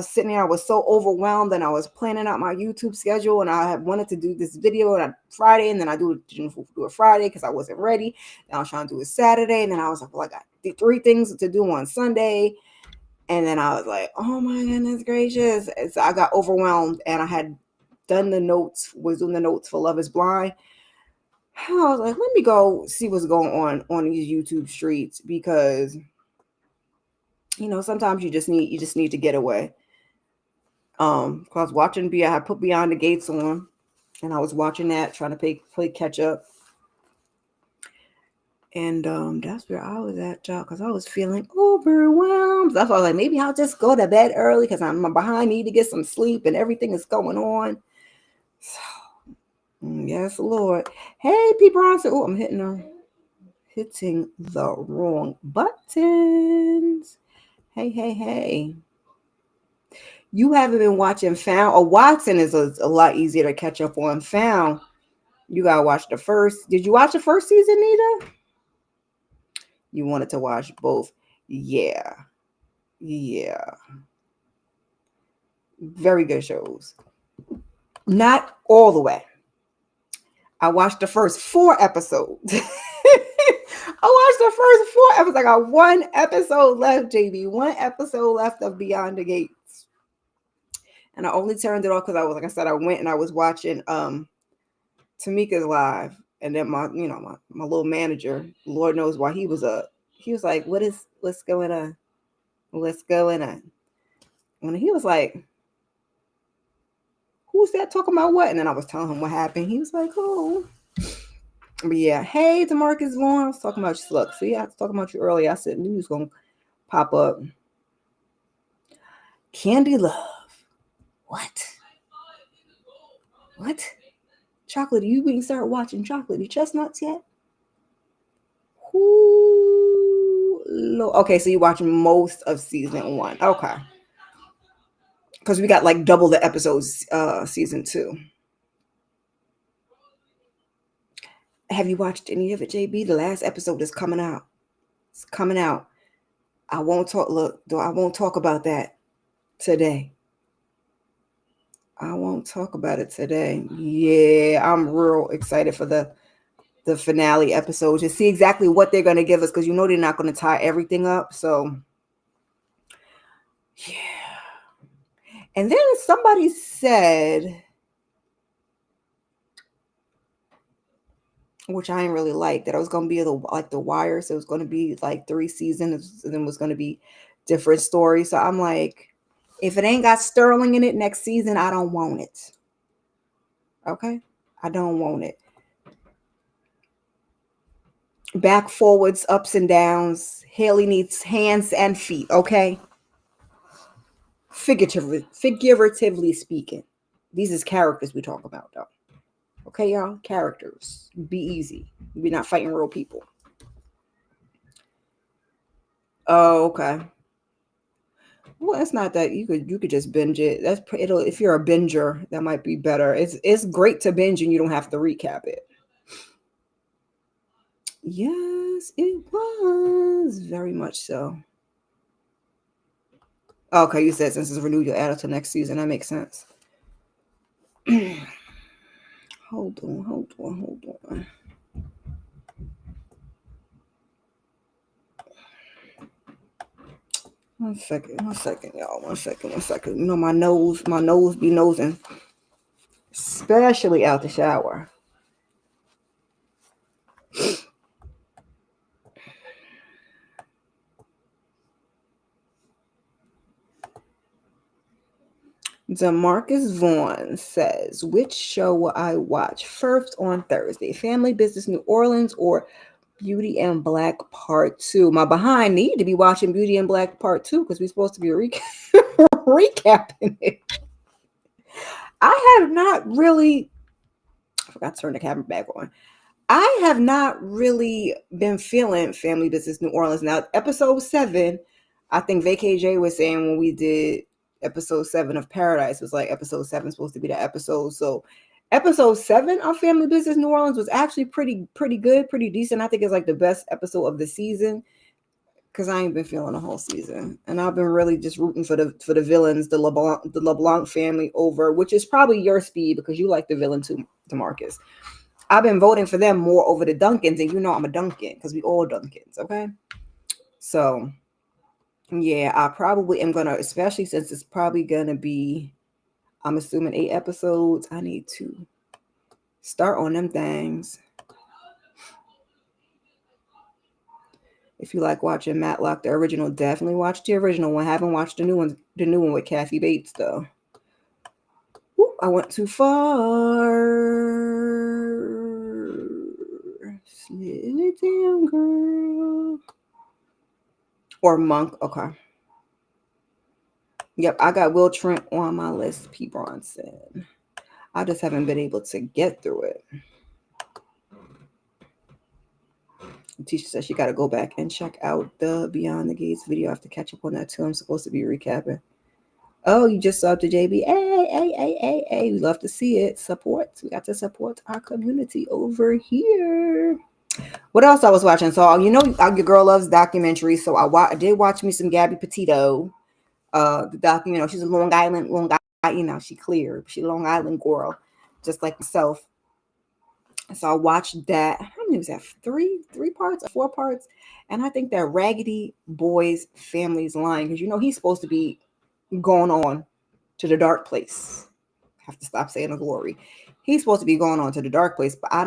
sitting there, I was so overwhelmed, and I was planning out my YouTube schedule, and I had wanted to do this video on Friday, and then I do it Friday because I wasn't ready. And I was trying to do it Saturday, and then I was like, well, I got 3 things to do on Sunday. And then I was like, oh my goodness gracious. And so I got overwhelmed, and I had done was doing the notes for Love is Blind. I was like, let me go see what's going on these YouTube streets, because sometimes you just need to get away. Cause I was watching I had put Beyond the Gates on, and I was watching that, trying to play catch up. And that's where I was at, y'all, because I was feeling overwhelmed. That's why I was like, maybe I'll just go to bed early because I'm behind, need to get some sleep, and everything is going on. So, yes, Lord. Hey, P. Bronson. Oh, I'm hitting the wrong buttons. Hey. You haven't been watching Found. Or Watson is a lot easier to catch up on. Found, you gotta watch the first. Did you watch the first season, Nita? You wanted to watch both. Yeah. Very good shows. Not all the way. I watched the first 4 episodes. I watched the first 4 episodes. I got 1 episode left, JB. 1 episode left of Beyond the Gates. And I only turned it off because I went and I was watching Tamika's live. And then my little manager, Lord knows why he was up. He was like, what's going on? What's going on? And he was like, who's that talking about what? And then I was telling him what happened. He was like, oh. But yeah, hey, DeMarcus Vaughn. I was talking about you. Look, see, I was talking about you earlier. I said news going to pop up. Candy Love. What? Chocolate, you didn't start watching Chocolatey Chestnuts yet? Okay, so you're watching most of season 1. Okay. Because we got like double the episodes season 2. Have you watched any of it, JB? The last episode is coming out. It's coming out. I won't talk about that today. I won't talk about it today. Yeah, I'm real excited for the finale episode to see exactly what they're going to give us, because they're not going to tie everything up. So, yeah. And then somebody said, which I didn't really like, that it was going to be like The Wire. So it was going to be like 3 seasons, and then it was going to be different stories. So I'm like, if it ain't got Sterling in it next season, I don't want it. Okay? I don't want it. Back, forwards, ups and downs. Haley needs hands and feet, okay? Figuratively speaking. These is characters we talk about, though. Okay, y'all? Characters. Be easy. We're not fighting real people. Oh, okay. Well, it's not that you could just binge it. If you're a binger, that might be better. It's great to binge and you don't have to recap it. Yes, it was very much so. Okay, you said since it's renewed, you'll add it to next season. That makes sense. Hold on. One second, y'all. One second. My nose be nosing, especially out the shower. DeMarcus Vaughn says, which show will I watch first on Thursday? Family Business New Orleans or Beauty and Black Part 2? My behind need to be watching Beauty and Black Part 2 because we're supposed to be recapping it. I have not really, I forgot to turn the camera back on. I have not really been feeling Family Business New Orleans. Now, episode 7, I think Vacay J was saying when we did episode 7 of Paradise, was like episode 7 supposed to be the episode. So episode 7 of Family Business New Orleans was actually pretty good, pretty decent. I think it's like the best episode of the season. because I ain't been feeling the whole season, and I've been really just rooting for the villains, the LeBlanc family over, which is probably your speed because you like the villain too, DeMarcus. I've been voting for them more over the Duncans, and you know I'm a Duncan because we all Duncans, okay? So yeah, I probably am gonna, especially since it's probably gonna be, I'm assuming 8 episodes. I need to start on them things. If you like watching Matlock, the original, definitely watch the original one. Haven't watched the new one with Kathy Bates though. Ooh, I went too far. Slow it down, girl. Or Monk, okay. Yep, I got Will Trent on my list, P. Bronson. I just haven't been able to get through it. The teacher says she got to go back and check out the Beyond the Gates video. I have to catch up on that too. I'm supposed to be recapping. Oh, you just subbed to JB. Hey. We love to see it. Support. We got to support our community over here. What else I was watching? So, you know, your girl loves documentaries. So I did watch me some Gabby Petito. The doc, you know, she's a Long Island, you know, she clear. She's a Long Island girl, just like myself. So I watched that. How many was that? Three parts or 4 parts? And I think that Raggedy Boy's family's lying because, you know, he's supposed to be going on to the dark place. I have to stop saying the glory. He's supposed to be going on to the dark place, but I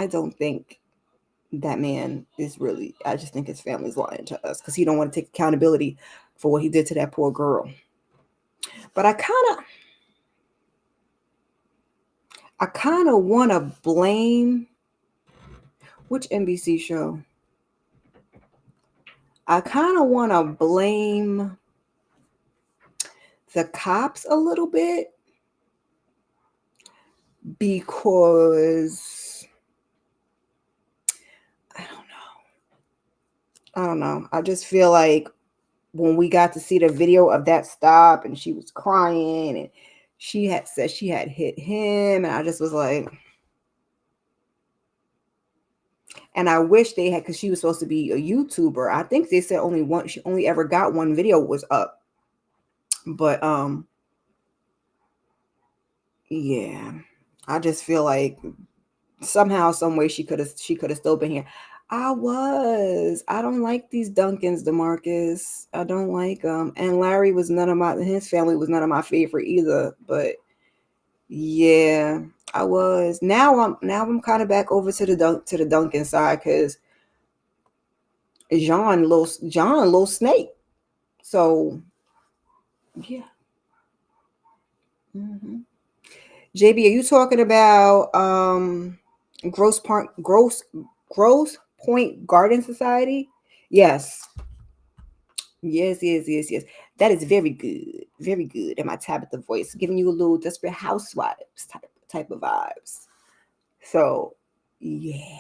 don't think that man is really, I just think his family's lying to us because he don't want to take accountability for what he did to that poor girl. But I kind of want to blame, which NBC show? I kind of want to blame the cops a little bit because I don't know. I just feel like when we got to see the video of that stop and she was crying and she had said she had hit him, and I just was like, and I wish they had, because she was supposed to be a YouTuber. I think they said she only ever got one video was up. But yeah, I just feel like somehow, some way she could have still been here. I don't like these Duncans, DeMarcus. I don't like them. And Larry was his family was none of my favorite either. But yeah, I was. Now I'm kind of back over to the Duncan side because John, little snake. So yeah. Mm-hmm. JB, are you talking about Gross Point Garden Society? Yes. Yes. That is very good. Very good. And my Tabitha voice, giving you a little Desperate Housewives type of vibes. So yeah.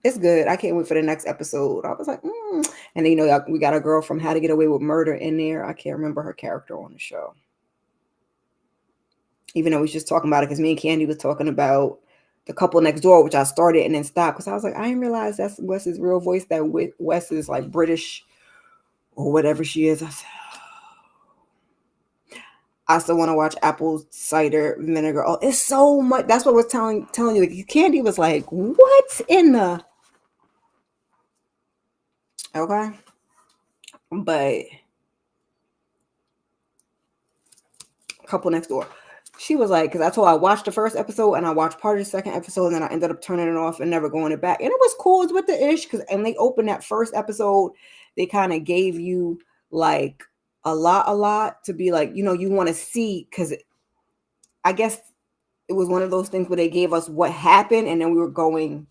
It's good. I can't wait for the next episode. I was like, And then, you know, we got a girl from How to Get Away with Murder in there. I can't remember her character on the show. Even though we was just talking about it because me and Candy was talking about The Couple Next Door, which I started and then stopped because I was like, I didn't realize that's Wes's real voice, that Wes is like British or whatever she is. I still want to watch Apple Cider Vinegar. Oh, it's so much. That's what I was telling you. Candy was like, what in the... Okay. But Couple Next Door. She was like, because I told her I watched the first episode and I watched part of the second episode and then I ended up turning it off and never going it back. And it was cool. It's with the ish and they opened that first episode. They kind of gave you like a lot to be like, you know, you want to see, because I guess it was one of those things where they gave us what happened and then we were going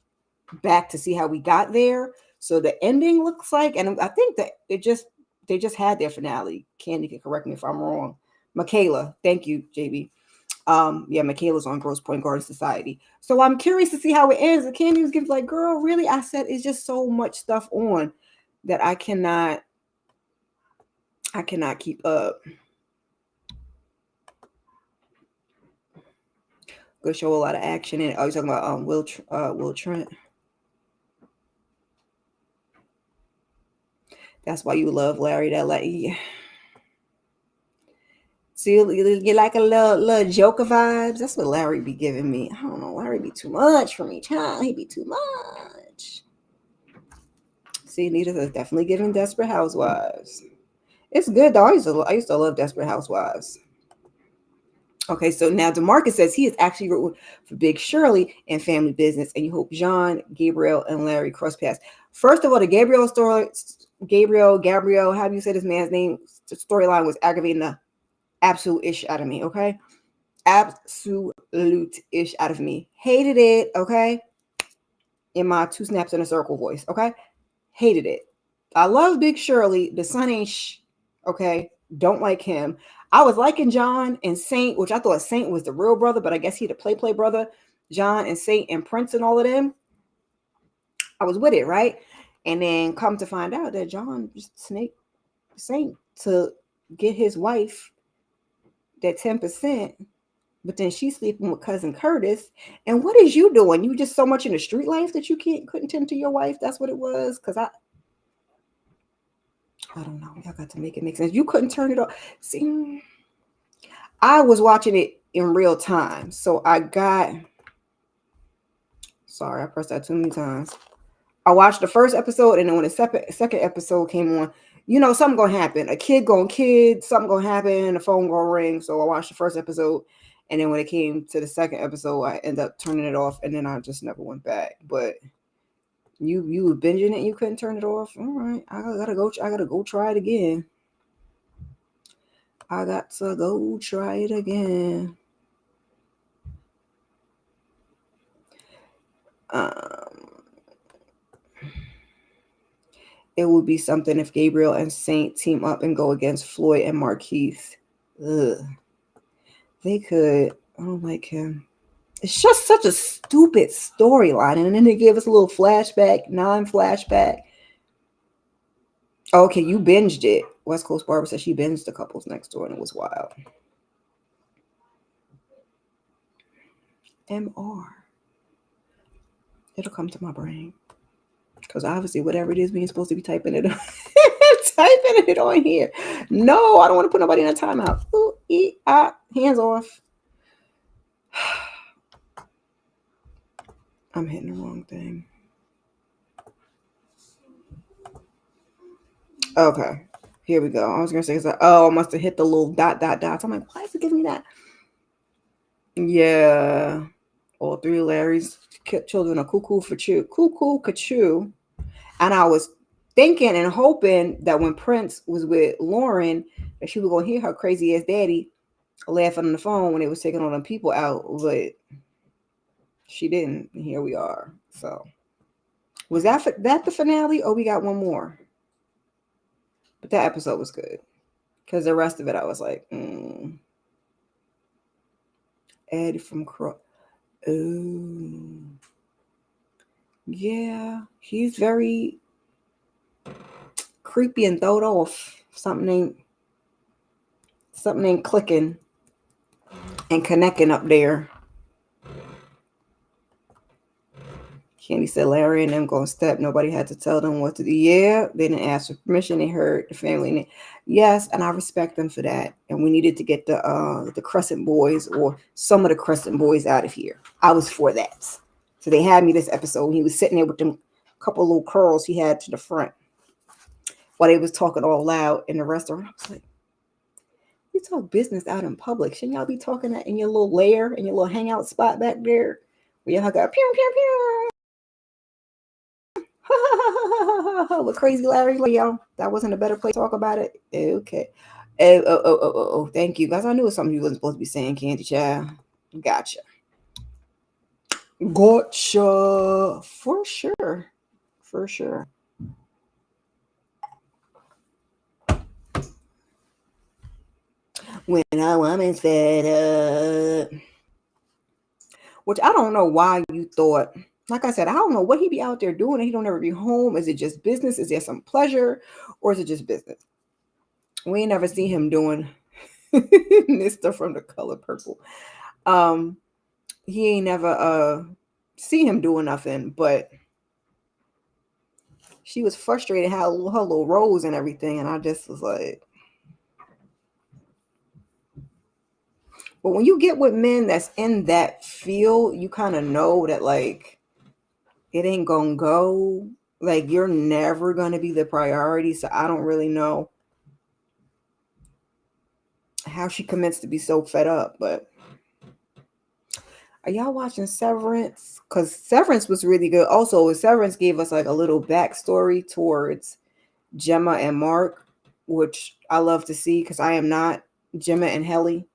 back to see how we got there. So the ending looks like, and I think that they just had their finale. Candy can correct me if I'm wrong. Michaela, thank you, JB. Yeah, Michaela's on Grosse Pointe Garden Society. So I'm curious to see how it ends. The Candy was giving like, girl, really? I said it's just so much stuff on that I cannot keep up. Go show a lot of action in it. Oh, you're talking about Will Trent. That's why you love Larry. That like, see, you get like a little Joker vibes. That's what Larry be giving me. I don't know. Larry be too much for me, child. He be too much. See, Nita is definitely giving Desperate Housewives. It's good though. I used to love Desperate Housewives. Okay, so now DeMarcus says he is actually rooting for Big Shirley and Family Business, and you hope John, Gabriel, and Larry cross paths. First of all, the Gabriel story, Gabriel, how do you say this man's name? The storyline was aggravating the absolute ish out of me. Okay, absolute ish out of me. Hated it. Okay, in my 2 snaps in a circle voice. Okay, hated it. I love Big Shirley. The son ain't okay. Don't like him. I was liking John and Saint, which I thought Saint was the real brother, but I guess he the play brother. John and Saint and Prince and all of them. I was with it, right? And then come to find out that John just snaked Saint to get his wife that 10%, but then she's sleeping with cousin Curtis. And what is you doing? You just so much in the street life that you couldn't tend to your wife? That's what it was? Because I don't know. Y'all got to make it make sense. You couldn't turn it off. See, I was watching it in real time. So I got, sorry, I pressed that too many times. I watched the first episode, and then when the second episode came on, you know, something gonna happen. A kid, something gonna happen, the phone gonna ring. So I watched the first episode, and then when it came to the second episode, I ended up turning it off, and then I just never went back. But you were binging it, you couldn't turn it off. All right, I gotta go try it again. I got to go try it again. It would be something if Gabriel and Saint team up and go against Floyd and Marquise. Ugh. They could. I don't like him. It's just such a stupid storyline. And then they gave us a little flashback, non-flashback. Okay, you binged it. West Coast Barbara said she binged The Couples Next Door, and it was wild. MR. It'll come to my brain. Because obviously, whatever it is, we ain't supposed to be typing it on. Typing it on here. No, I don't want to put nobody in a timeout. Ooh, hands off. I'm hitting the wrong thing. Okay, here we go. I was gonna say, I must have hit the little dots. I'm like, why is it giving me that? Yeah, all 3 Larry's children are cuckoo cuckoo. And I was thinking and hoping that when Prince was with Lauren, that she was gonna hear her crazy ass daddy laughing on the phone when they was taking all them people out, but she didn't. And here we are. So, was that the finale, or we got one more? But that episode was good, because the rest of it I was like, Ed from Crow. Oh, yeah, he's very creepy and throwed off. Something ain't clicking and connecting up there. Candy said Larry and them gonna step. Nobody had to tell them what to do. Yeah, they didn't ask for permission. They heard the family. Yes, and I respect them for that. And we needed to get the Crescent Boys, or some of the Crescent Boys, out of here. I was for that. So they had me this episode. He was sitting there with them couple little curls he had to the front while they was talking all loud in the restaurant. I was like, you talk business out in public. Shouldn't y'all be talking that in your little lair, in your little hangout spot back there? Where y'all got pew, pew, pew. With crazy Larry, yo, that wasn't a better place to talk about it. Okay. Oh, thank you, guys. I knew it was something you wasn't supposed to be saying, Candy Child. Gotcha. For sure. When a woman's fed up. Which I don't know why you thought. Like I said, I don't know what he be out there doing. He don't ever be home. Is it just business? Is there some pleasure? Or is it just business? We ain't never see him doing Mr. from The Color Purple. He ain't never see him doing nothing but she was frustrated how her little rose and everything, and I just was like, but when you get with men that's in that field, you kind of know that like it ain't gonna go. Like you're never gonna be the priority. So I don't really know how she commits to be so fed up. But are y'all watching Severance? Because Severance was really good. Also, Severance gave us like a little backstory towards Gemma and Mark, which I love to see because I am not Gemma and Helly.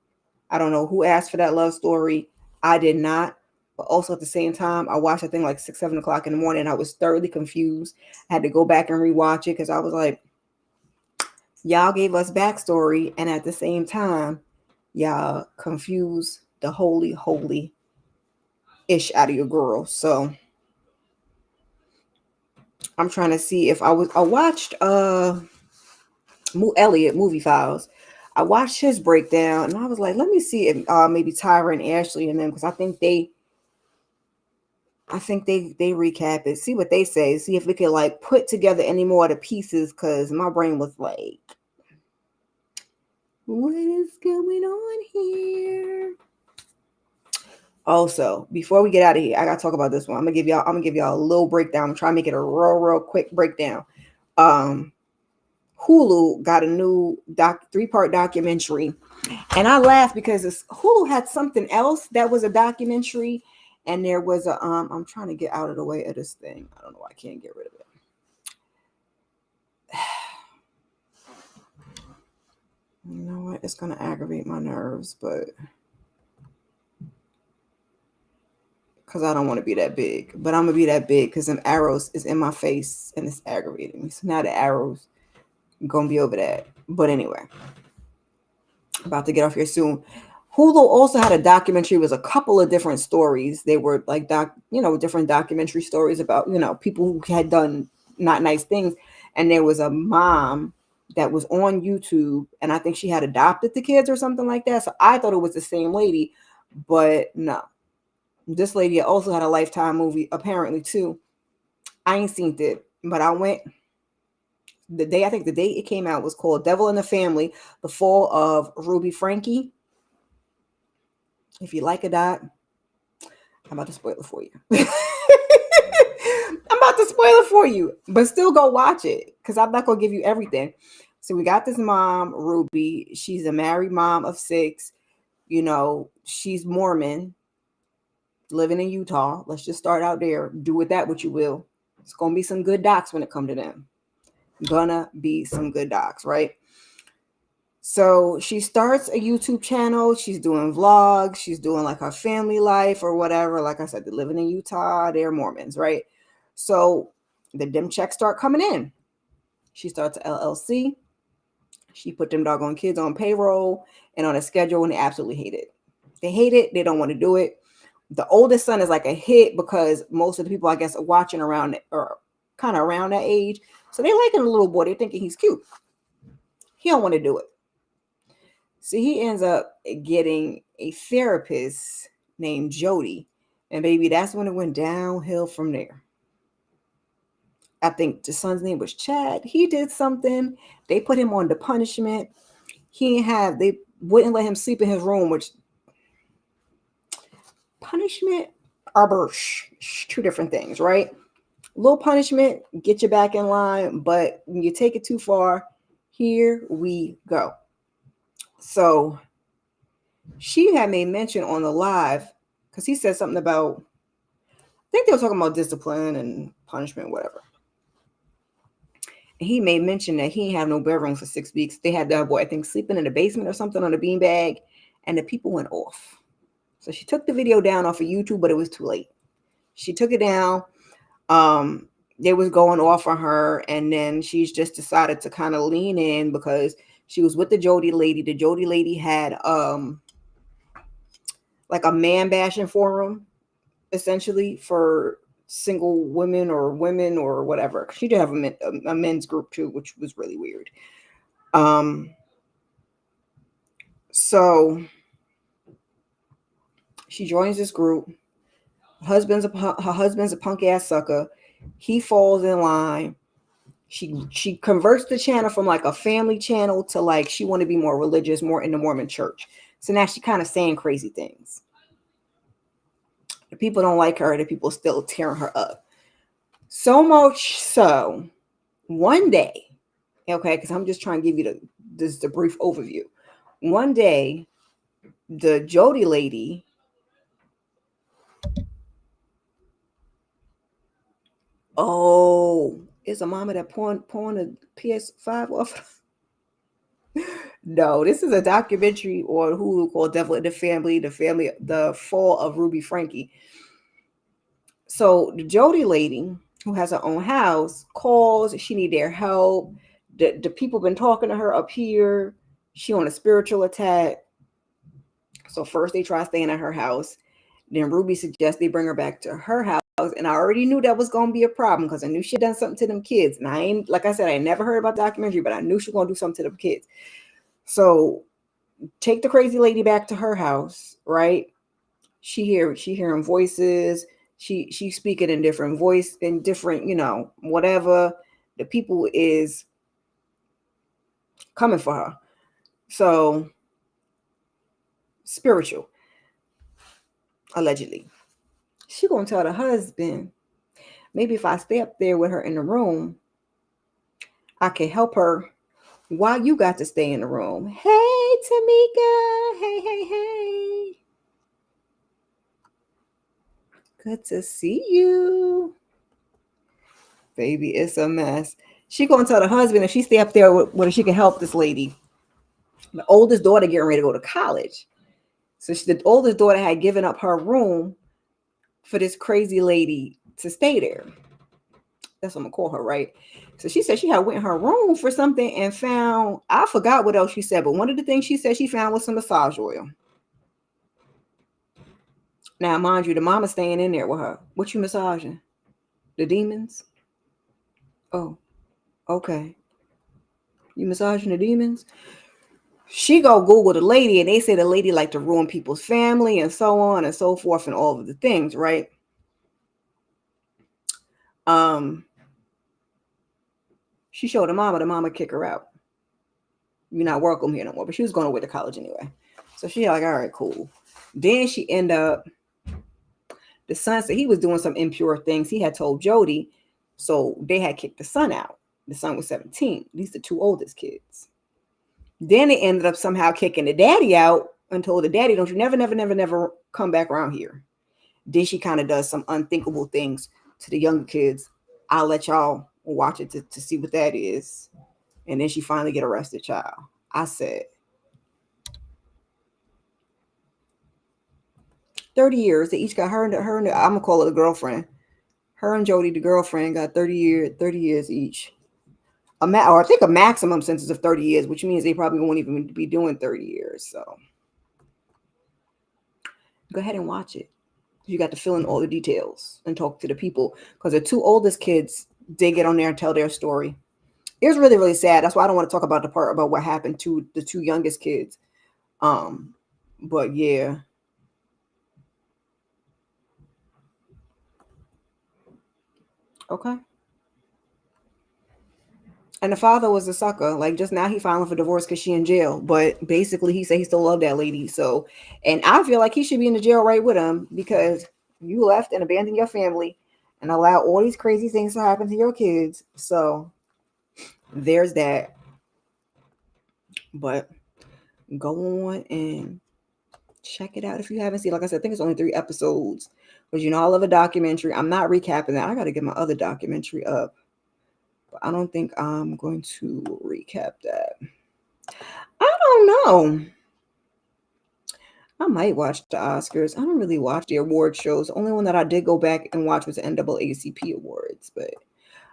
I don't know who asked for that love story. I did not. But also at the same time, I watched that thing like 6, 7 o'clock in the morning. And I was thoroughly confused. I had to go back and rewatch it because I was like, y'all gave us backstory. And at the same time, y'all confused the holy ish out of your girl. So I'm trying to see if I watched Elliot Movie Files. I watched his breakdown and I was like, let me see if maybe Tyra and Ashley and them, because I think they recap it, see what they say, see if we could like put together any more of the pieces, because my brain was like, what is going on here? Also, before we get out of here, I gotta talk about this one. I'm gonna give y'all a little breakdown. I'm trying to make it a real quick breakdown. Hulu got a new 3-part documentary, and I laughed because Hulu had something else that was a documentary, and there was a I'm trying to get out of the way of this thing. I don't know why I can't get rid of it. You know what? It's gonna aggravate my nerves, but because I don't want to be that big, but I'm gonna be that big because them arrows is in my face and it's aggravating me. So now the arrows gonna be over that. But anyway, about to get off here soon. Hulu also had a documentary. It was a couple of different stories. They were like different documentary stories about, people who had done not nice things. And there was a mom that was on YouTube, and I think she had adopted the kids or something like that. So I thought it was the same lady, but no. This lady also had a Lifetime movie apparently too. I ain't seen it, but I went the day it came out was called Devil in the Family, The Fall of Ruby Frankie. If you like a dot, I'm about to spoil it for you. I'm about to spoil it for you, but still go watch it because I'm not going to give you everything. So we got this mom, Ruby. She's a married mom of 6. She's Mormon, living in Utah. Let's just start out there. Do with that what you will. It's going to be some good docs when it comes to them. Gonna be some good docs, right? So she starts a YouTube channel. She's doing vlogs. She's doing like her family life or whatever. Like I said, they're living in Utah. They're Mormons, right? So the dim checks start coming in. She starts an LLC. She put them doggone kids on payroll and on a schedule, and they absolutely hate it. They hate it. They don't want to do it. The oldest son is like a hit because most of the people, I guess, are watching around or kind of around that age. So they liking the little boy. They're thinking he's cute. He don't want to do it. So he ends up getting a therapist named Jody. And baby, that's when it went downhill from there. I think the son's name was Chad. He did something. They put him on the punishment. They wouldn't let him sleep in his room, which punishment are 2 different things, right? Little punishment, get you back in line, but when you take it too far, here we go. So she had made mention on the live because he said something about, I think they were talking about discipline and punishment, whatever. And he made mention that he didn't have no bedroom for 6 weeks. They had that boy, I think, sleeping in the basement or something on a beanbag, and the people went off. So she took the video down off of YouTube, but it was too late. She took it down. They was going off on her, and then she's just decided to kind of lean in because she was with the Jody lady. The Jody lady had like a man bashing forum, essentially, for single women or whatever. She did have a men's group too, which was really weird. So she joins this group. Her husband's a punk ass sucker. He falls in line. She converts the channel from like a family channel to like she want to be more religious, more in the Mormon church. So now she kind of saying crazy things. The people don't like her. The people still tearing her up. So much so, one day, okay, because I'm just trying to give you the brief overview. One day, the Jody lady, it's a mama that pouring a PS5 off. No, this is a documentary on Hulu called Devil in the Family, the fall of Ruby Frankie. So the Jody lady, who has her own house, calls. She need their help. The people been talking to her up here. She on a spiritual attack. So first they try staying at her house. Then Ruby suggests they bring her back to her house. And I already knew that was going to be a problem because I knew she had done something to them kids. And I ain't, like I said, I never heard about the documentary, but I knew she was going to do something to them kids. So take the crazy lady back to her house, right? She hearing voices. She's speaking in different voice, in different, whatever. The people is coming for her. So spiritual, allegedly. She gonna tell the husband, maybe if I stay up there with her in the room, I can help her while you got to stay in the room. Hey, Tamika. Hey. Good to see you. Baby, it's a mess. She gonna tell the husband if she stay up there whether she can help this lady. The oldest daughter getting ready to go to college. So the oldest daughter had given up her room for this crazy lady to stay there. That's what I'm gonna call her, right? So she said she had went in her room for something and found, I forgot what else she said, but one of the things she said she found was some massage oil. Now, mind you, the mama's staying in there with her. What you massaging? The demons? Oh, okay. You massaging the demons? She go Google the lady, and they say the lady like to ruin people's family and so on and so forth and all of the things, right? She showed the mama kick her out. You're not welcome here no more. But she was going away to college anyway. So she like, all right, cool. Then she end up, the son said he was doing some impure things. He had told Jody, so they had kicked the son out. The son was 17. These are the two oldest kids. Then they ended up somehow kicking the daddy out and told the daddy, don't you never come back around here. Then she kind of does some unthinkable things to the younger kids. I'll let y'all watch it to see what that is. And then she finally get arrested, child. I said, 30 years. They each got her and I'm going to call it a girlfriend. Her and Jody, the girlfriend, got 30 years each. Or I think a maximum sentence of 30 years, which means they probably won't even be doing 30 years. So go ahead and watch it. You got to fill in all the details and talk to the people because the two oldest kids, they get on there and tell their story. It was really, really sad. That's why I don't want to talk about the part about what happened to the two youngest kids. But yeah. Okay. And the father was a sucker. Like just now he filing for divorce because she in jail. But basically he said he still loved that lady. So, and I feel like he should be in the jail right with him because you left and abandoned your family and allowed all these crazy things to happen to your kids. So there's that. But go on and check it out if you haven't seen. Like I said, I think it's only 3 episodes. But I love a documentary. I'm not recapping that. I got to get my other documentary up. But I don't think I'm going to recap that. I don't know. I might watch the Oscars. I don't really watch the award shows. The only one that I did go back and watch was the NAACP awards. But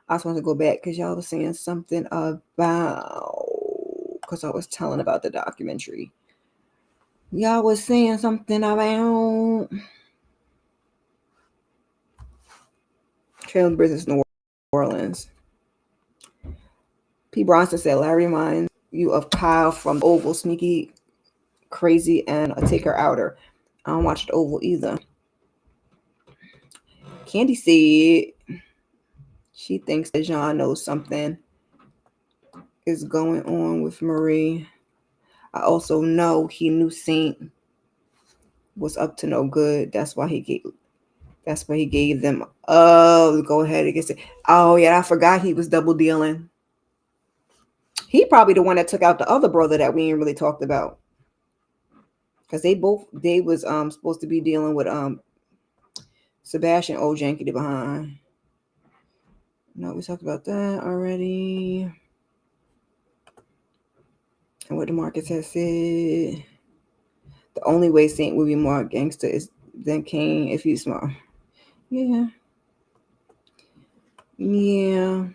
I just want to go back because y'all was saying something about, because I was telling about the documentary. Y'all was saying something about trailing business New Orleans. P. Bronson said Larry reminds you of Kyle from the Oval, sneaky, crazy, and a taker outer. I don't watch the Oval either. Candy said she thinks that John knows something is going on with Marie. I also know he knew Saint was up to no good. That's why he gave them. Oh, go ahead and get it. Oh yeah, I forgot he was double dealing. He probably the one that took out the other brother that we ain't really talked about. Because they was supposed to be dealing with Sebastian Ojanky behind. No, we talked about that already. And what DeMarcus has said. The only way Saint would be more gangster is than Kane if he's smart. Yeah. Yeah.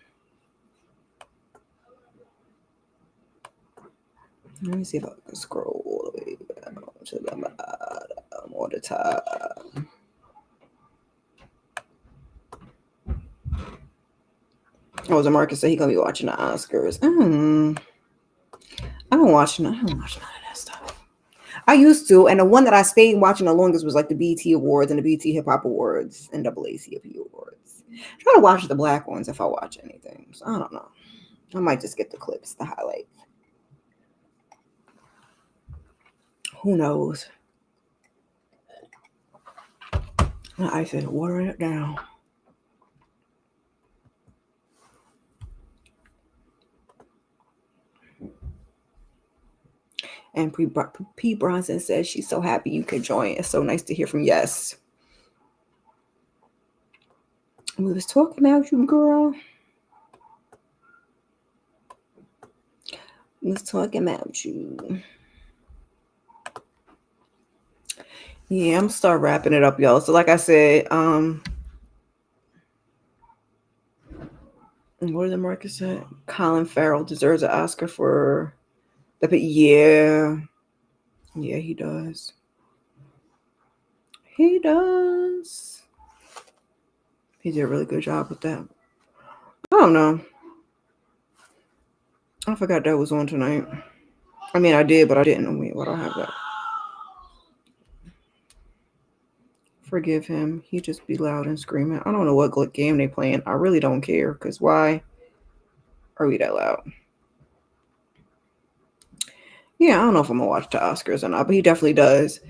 Let me see if I can scroll all the way down to the bottom or the top. Oh, DeMarcus said he's gonna be watching the Oscars. I don't watch none of that stuff. I used to, and the one that I stayed watching the longest was like the BET Awards and the BET Hip Hop Awards and NAACP Awards. I try to watch the black ones if I watch anything. So I don't know. I might just get the clips, the highlights. Who knows? I said watering it down. And P. Bronson says she's so happy you could join. It's so nice to hear from Yes. We was talking about you, girl. We was talking about you. Yeah, I'm gonna start wrapping it up, y'all. So like I said, what did the market say? Colin Farrell deserves an Oscar for the yeah, he does. He does. He did a really good job with that. I don't know. I forgot that was on tonight. I mean, I did, but I didn't. Wait, why do I have that? Forgive him. He just be loud and screaming. I don't know what game they playing. I really don't care. Because why are we that loud? Yeah, I don't know if I'm going to watch the Oscars or not, but he definitely does.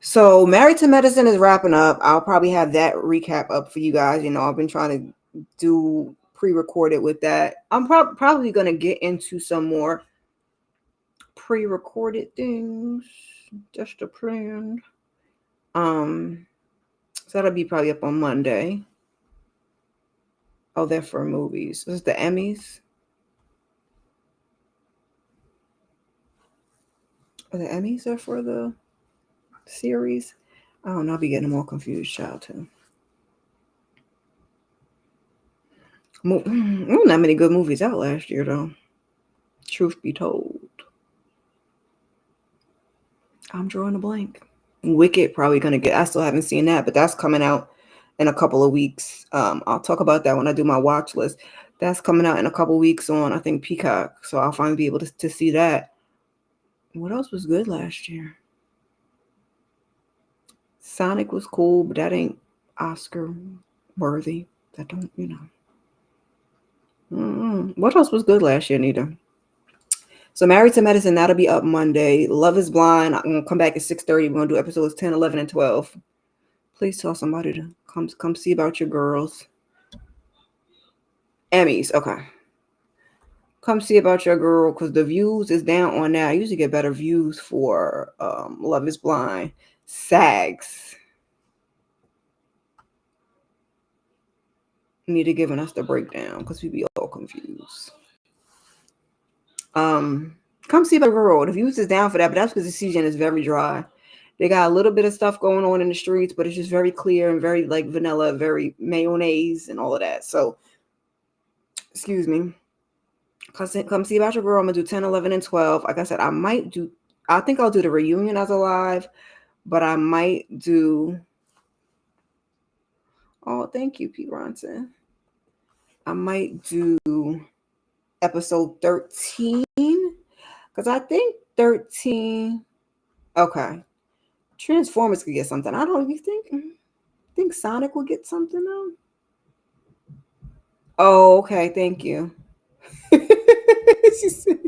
So Married to Medicine is wrapping up. I'll probably have that recap up for you guys. You know, I've been trying to do pre-recorded with that. I'm probably going to get into some more pre-recorded things. Just a plan. So that'll be probably up on Monday. Oh, they're for movies. This is the Emmys. The Emmys are for the series. I don't know. I'll be getting them all confused, child, too. Not many good movies out last year, though. Truth be told. I'm drawing a blank. Wicked probably going to get. I still haven't seen that, but that's coming out in a couple of weeks. I'll talk about that when I do my watch list. That's coming out in a couple of weeks on, I think, Peacock. So I'll finally be able to see that. What else was good last year? Sonic was cool, but that ain't Oscar worthy. That don't, you know. What else was good last year, Nita? So Married to Medicine, that'll be up Monday. Love is Blind, I'm going to come back at 6:30. We're going to do episodes 10, 11, and 12. Please tell somebody to come see about your girls. Emmys, okay. Come see about your girl, because the views is down on that. I usually get better views for Love is Blind. SAGs. Need to giving us the breakdown because we be all confused. Come see about your girl. The views is down for that, but that's because the season is very dry. They got a little bit of stuff going on in the streets, but it's just very clear and very like vanilla, very mayonnaise and all of that. So, excuse me. Come see about your girl. I'm going to do 10, 11, and 12. Like I said, I think I'll do the reunion as a live, but I might do. Oh, thank you, Pete Ronson. I might do episode 13 because I think 13. Okay. Transformers could get something. I don't. You think Sonic will get something though? Oh, okay. Thank you. She said,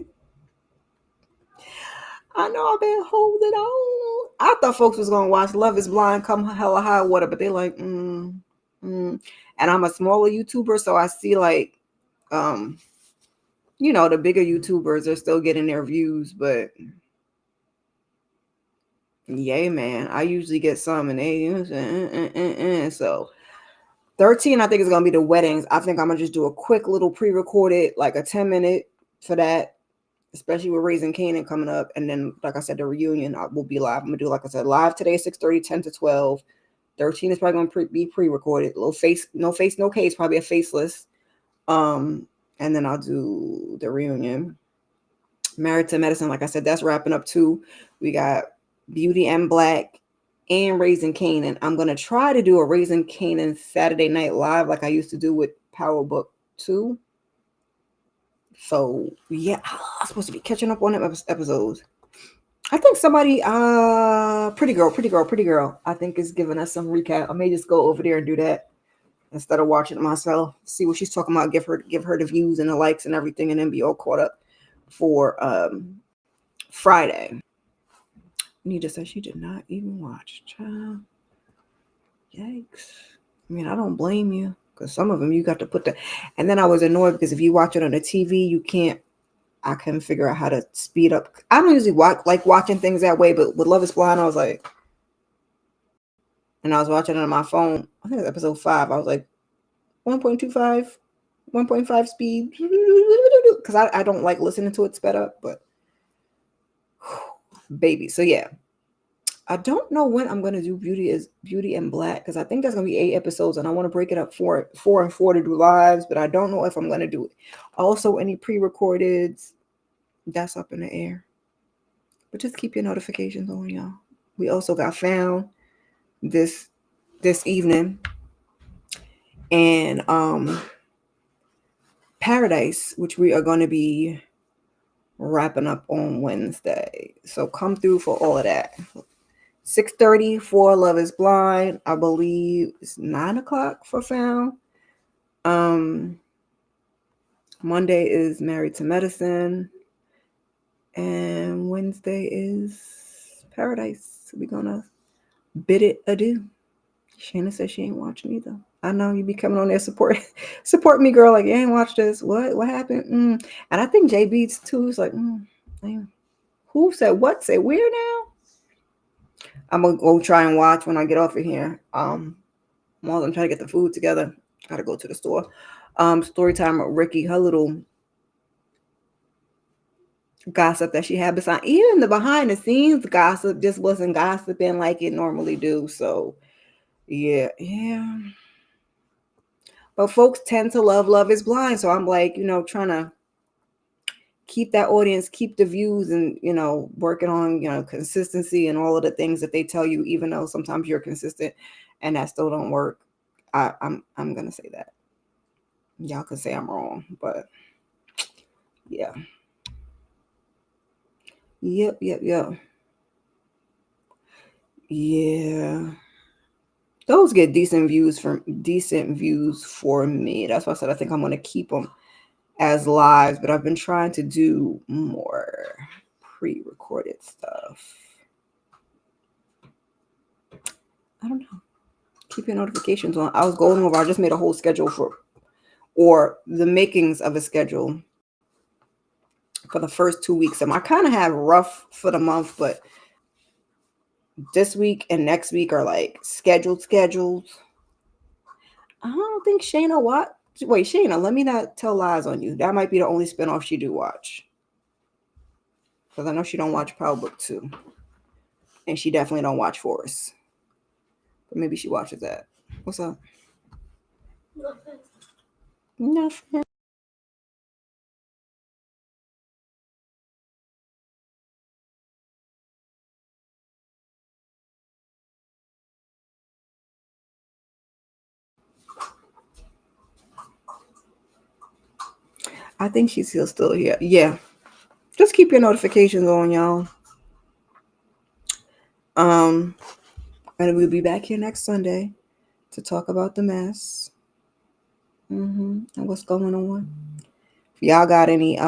I know I've been holding on. I thought folks was gonna watch Love Is Blind come hella high water, but they like, mm. And I'm a smaller YouTuber, so I see like, the bigger YouTubers are still getting their views, but yay, man, I usually get some, and they so 13, I think is gonna be the weddings. I think I'm gonna just do a quick little pre-recorded, like a 10-minute for that, especially with Raising Canaan coming up. And then, like I said, the reunion will be live. I'm gonna do, like I said, live today, 6:30, 10 to 12. 13 is probably gonna be pre-recorded. Little face, no case, probably a faceless. And then I'll do the reunion. Married to Medicine, like I said, that's wrapping up too. We got Beauty and Black and Raising Canaan. I'm gonna try to do a Raising Canaan Saturday Night Live like I used to do with Power Book 2. So yeah, I'm supposed to be catching up on them episodes. I think somebody, pretty girl, I think is giving us some recap. I may just go over there and do that instead of watching it myself. See what she's talking about. Give her the views and the likes and everything, and then be all caught up for Friday. Nita said she did not even watch. Child. Yikes. I mean, I don't blame you, because some of them you got to put the. And then I was annoyed because if you watch it on the TV, you can't. I couldn't figure out how to speed up. I don't usually like watching things that way, but with Love Is Blind, I was like, and I was watching it on my phone. I think it was episode 5. I was like, 1.25, 1.5 speed, because I don't like listening to it sped up, but baby. So yeah, I don't know when I'm going to do Beauty and Black, because I think that's going to be 8 episodes, and I want to break it up 4 and 4 to do lives, but I don't know if I'm going to do it. Also, any pre-recordeds, that's up in the air. But just keep your notifications on, y'all. We also got Found this evening, and Paradise, which we are going to be wrapping up on Wednesday. So come through for all of that. 6:30 for Love Is Blind. I believe it's 9 o'clock for Found. Monday is Married to Medicine. And Wednesday is Paradise. We're going to bid it adieu. Shanna says she ain't watching either. I know you be coming on there support me, girl. Like, you ain't watched this. What happened? And I think J Beats too is like, who said what? Say where now? I'm gonna go try and watch when I get off of here. While I'm trying to get the food together, gotta go to the store. Story time with Ricky, her little gossip that she had beside, even the behind the scenes gossip just wasn't gossiping like it normally do. So yeah. But folks tend to Love Is Blind. So I'm like, trying to keep that audience, keep the views, and, working on, consistency and all of the things that they tell you, even though sometimes you're consistent and that still don't work. I'm going to say that. Y'all can say I'm wrong, but yeah. Yep. Yeah. Those get decent views for me. That's why I said I think I'm going to keep them as lives, but I've been trying to do more pre-recorded stuff. I don't know. Keep your notifications on. I was going over. I just made a whole schedule or the makings of a schedule for the first 2 weeks. I kind of have rough for the month, but this week and next week are like scheduled. I don't think Shayna what? Wait, Shayna, let me not tell lies on you. That might be the only spinoff she do watch. Because I know she don't watch Power Book 2. And she definitely don't watch Forrest. But maybe she watches that. What's up? Nothing. I think she's still here. Yeah. Just keep your notifications on, y'all. And we'll be back here next Sunday to talk about the mess. And what's going on. If Y'all got any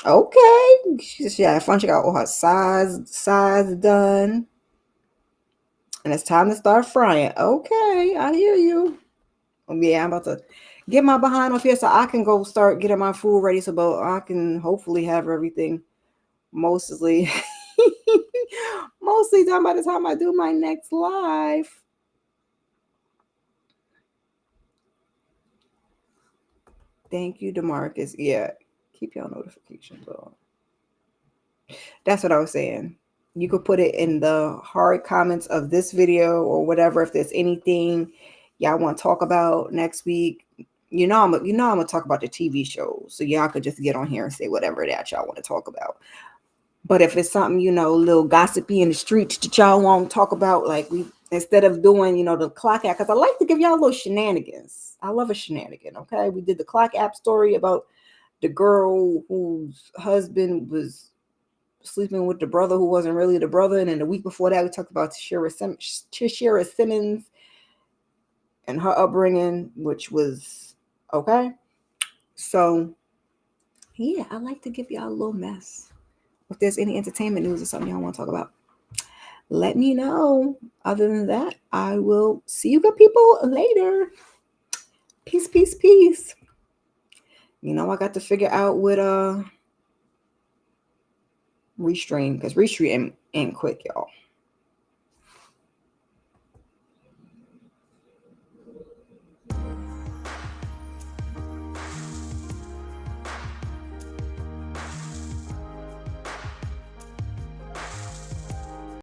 okay. She had fun. She got all her sides done. And it's time to start frying. Okay, I hear you. Yeah, I'm about to get my behind off here so I can go start getting my food ready so I can hopefully have everything mostly done by the time I do my next live. Thank you, DeMarcus. Yeah, keep your notifications on. That's what I was saying. You could put it in the hard comments of this video or whatever if there's anything y'all want to talk about next week. I'm gonna talk about the TV shows, so y'all could just get on here and say whatever that y'all want to talk about. But if it's something, a little gossipy in the streets that y'all want to talk about, like instead of doing, the clock app, because I like to give y'all a little shenanigans. I love a shenanigan. Okay, we did the clock app story about the girl whose husband was sleeping with the brother who wasn't really the brother, and then the week before that we talked about Tashira Simmons and her upbringing, which was okay. So yeah, I like to give y'all a little mess. If there's any entertainment news or something y'all want to talk about, let me know. Other than that, I will see you good people later. Peace, peace, peace. I got to figure out with Restream, because Restream ain't quick, y'all.